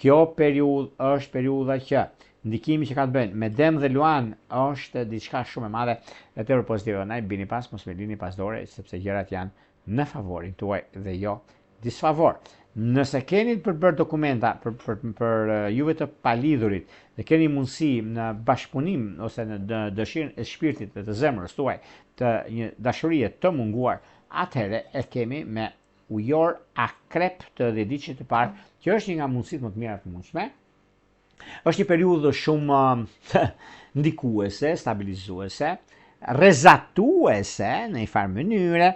kjo periudhë është periudha që ndikimi që ka të bëjnë me dem dhe luan është diçka shumë e madhe dhe tepër pozitive. Ndaj bini pas, mos me lini pas dore, sepse gjërat janë në favorin tuaj dhe jo disfavor. Nëse keni për bërë dokumenta për juve të palidhurit dhe keni mundësi në bashkëpunim ose në dëshirën e shpirtit dhe të zemrës tuaj të një dashurie të munguar, atëherë e kemi me ujor akrep të dhediqit të parë, që është një nga mundësitë më të mira të mundshme. Është një periudhë shumë ndikuese, stabilizuese, rrezatuese në një farë mënyre,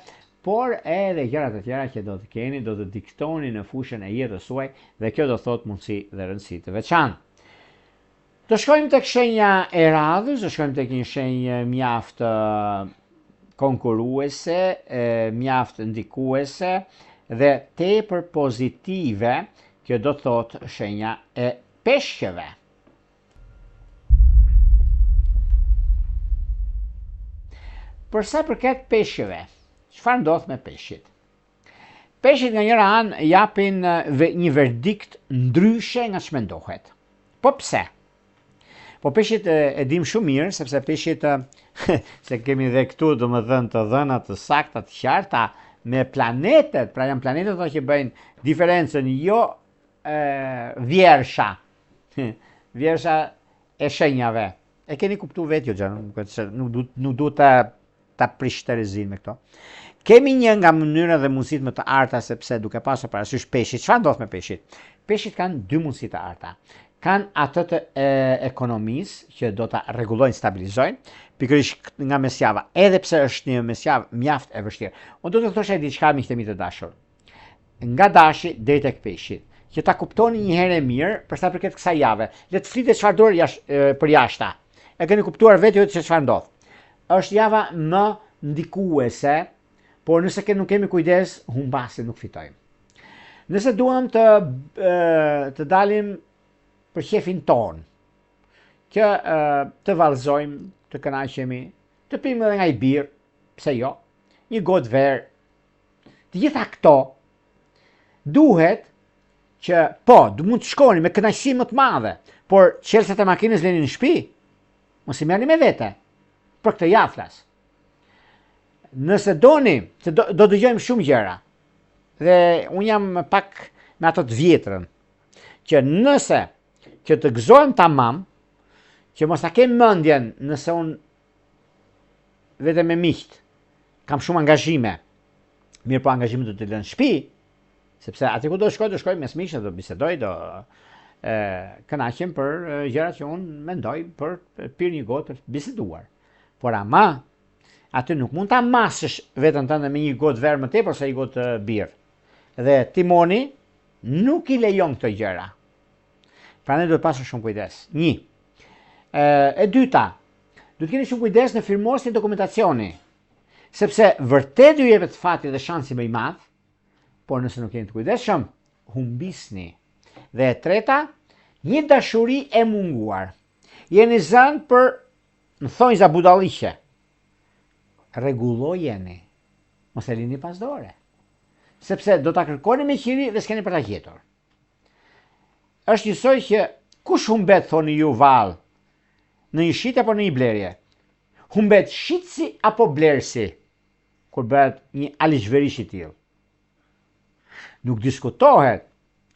por edhe gjërat e tjera që do të keni, do të diktoni në fushën e jetës suaj dhe kjo do thotë mundësi dhe rëndësi të veçantë. Do shkojmë tek shenja e radhës, do shkojmë tek një shenjë mjaft konkuruese, mjaft ndikuese dhe tepër pozitive, kjo do thotë shenja e peshqeve. Për sa përket peshqeve, çfarë ndodh me peshqit? Peshqit nga njëra anë japin një verdikt ndryshe nga ç'mendohet. Po pse? Po peshqit e dim shumë mirë, sepse peshqit se kemi dhe këtu domethënë të dhëna të sakta të qarta me planetet, pra janë planetet ato që bëjnë diferencën, jo vjersha. Vjersha e shenjave, E keni kuptu vetë jo gjë, nuk du ta prish Terezin me këto. Kemi një nga mënyra dhe mundësit më të arta, sepse duke pasur parasysh peshit, çfarë ndodh me peshit? Peshit kanë dy mundësi të arta. Kanë atë të ekonomisë që do ta rregullojnë, stabilizojnë, pikërisht nga mesjava, edhe pse është një mesjavë mjaft e vështirë. Unë do të thosha diçka miqtë mi të dashur. Nga dashi deri tek peshit, që ta kuptoni një herë mirë për sa përket kësaj jave. Le të flitet çfarë do për jashta. E keni kuptuar vetë se çfarë ndodh. Është java më ndikuese, por nëse nuk kemi kujdes, humbasi nuk fitojmë. Nëse duam të dalim për shefin ton, që të vallëzojmë, të kënaqemi, të pimë edhe nga i birë, pse jo, një gotë verë, të gjitha këto duhet që mund të shkoni me kënaqësi më të madhe, por çelësat e makinës leni në shtëpi, mos i merrni me vete. Për këtë javë flas. Nëse doni, se do dëgjojmë shumë gjëra. Dhe unë jam pak me ato të vjetrën, që nëse që të gëzohem tamam, që mos ta kem mendjen nëse unë vetëm me miqt kam shumë angazhime. Mirë, po angazhimet do të lënë në shtëpi, sepse aty ku do shkoj mes miqve, do bisedoj, do kënaqem për gjërat që unë mendoj për pirë një gotë, për biseduar. Por ama, aty nuk mund ta masësh veten tënde me një gotë verë më tepër se një gotë birë. Dhe timoni nuk i lejon këto gjëra. Prandaj duhet pasur shumë kujdes. Një. E dyta, duhet keni shumë kujdes në firmosjen e dokumentacioni. Sepse vërtet ju jepet fati dhe shansi më i madh, por nëse nuk jeni të kujdesshëm, humbisni. Dhe e treta, një dashuri e munguar. Jeni zënë për në thonjza budalliqe. Rregullojeni. Mos e lini pas dore. Sepse do ta kërkoni me qiri dhe s'keni për ta gjetur. Është njësoj që kush humbet, thoni ju vallë, në një shitje apo në një blerje? Humbet shitsi apo blersi, kur bëhet një alizhverish i tillë? Nuk diskutohet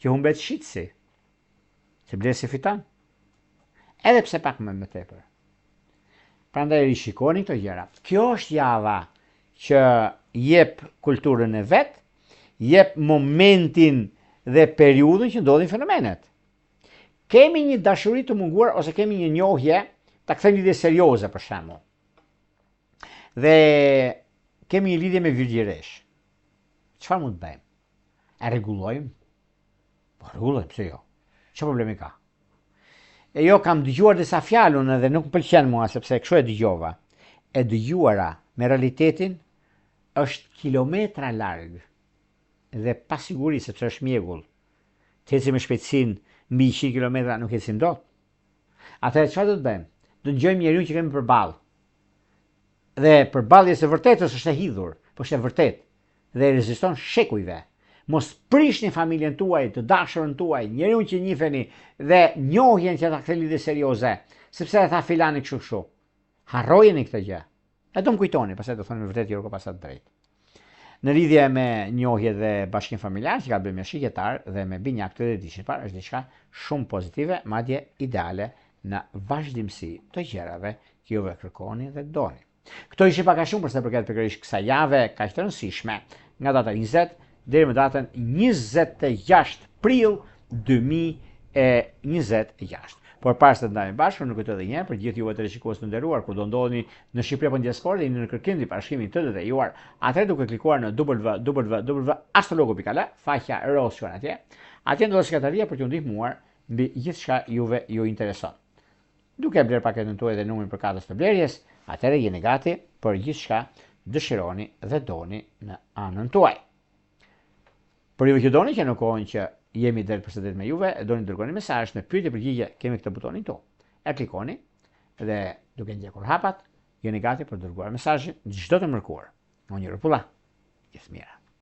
që humbet shitsi, se blersi fiton. Edhe pse pak më tepër. Prandaj rishikoni këto gjëra. Kjo është java që jep kulturën e vet, jep momentin dhe periudhën që ndodhin fenomenet. Kemi një dashuri të munguar ose kemi një njohje, ta kthejmë lidhje serioze për shembull. Dhe kemi një lidhje me virgjëresh. Çfarë mund të bëjmë? E rregullojmë? Po rregullojmë, pse jo? Çfarë problemi ka? E jo, kam dëgjuar disa fjalën edhe nuk më pëlqen mua sepse kështu e dëgjova. E dëgjuara me realitetin është kilometra larg. Dhe pa siguri sepse është mjegull. Të ecim me shpejtësinë mbi 100 kilometra nuk ecim dot. Atëherë çfarë do të bëjmë? Do të dëgjojmë njeriu që kemi përballë. Dhe përballjes së vërtetës është e hidhur, po është e vërtetë dhe reziston shekujve. Mos prishni familjen tuaj, të dashurën tuaj, njeriu që njiheni dhe njohjen që ta ktheni lidhje serioze, sepse e tha filani kështu. Harrojeni këtë gjë. E do më kujtoni, pastaj do thoni vërtet jo ka pasur drejt. Në lidhje me njohje dhe bashkim familjar që ka bëjë me shigjetar dhe me binjak të dedishit parë, është diçka shumë pozitive, madje ideale në vazhdimsi të gjërave që juve kërkoni dhe doni. Këto ishin pak a shumë për sa përket pikërisht kësaj jave kaq të rëndësishme, nga data 20 deri më datën 26 prill 2026. Por para se të ndajmë bashkë, nuk e të edhe një, për gjithë juve të rishikues të nderuar, kur do ndodheni në Shqipëri apo në diasporë, jeni në kërkim të parashikimin të detyruar, atëherë duke klikuar në www.astrologo.al, faqja roz shkon atje. Atje ndodhet sekretaria për t'ju ndihmuar mbi gjithçka juve ju intereson. Duke bler paketën tuaj dhe numrin për katës të blerjes, atëherë jeni gati për gjithçka dëshironi dhe doni në anën tuaj. Për juve që doni që në kohën që jemi drejt përshëndet me juve, doni dërgoni mesazh në pyetje përgjigje, kemi këtë butonin tu. E klikoni dhe duke ndjekur hapat, jeni gati për dërguar mesazhin çdo të mërkurë. Unë Rupulla, gjithë mira.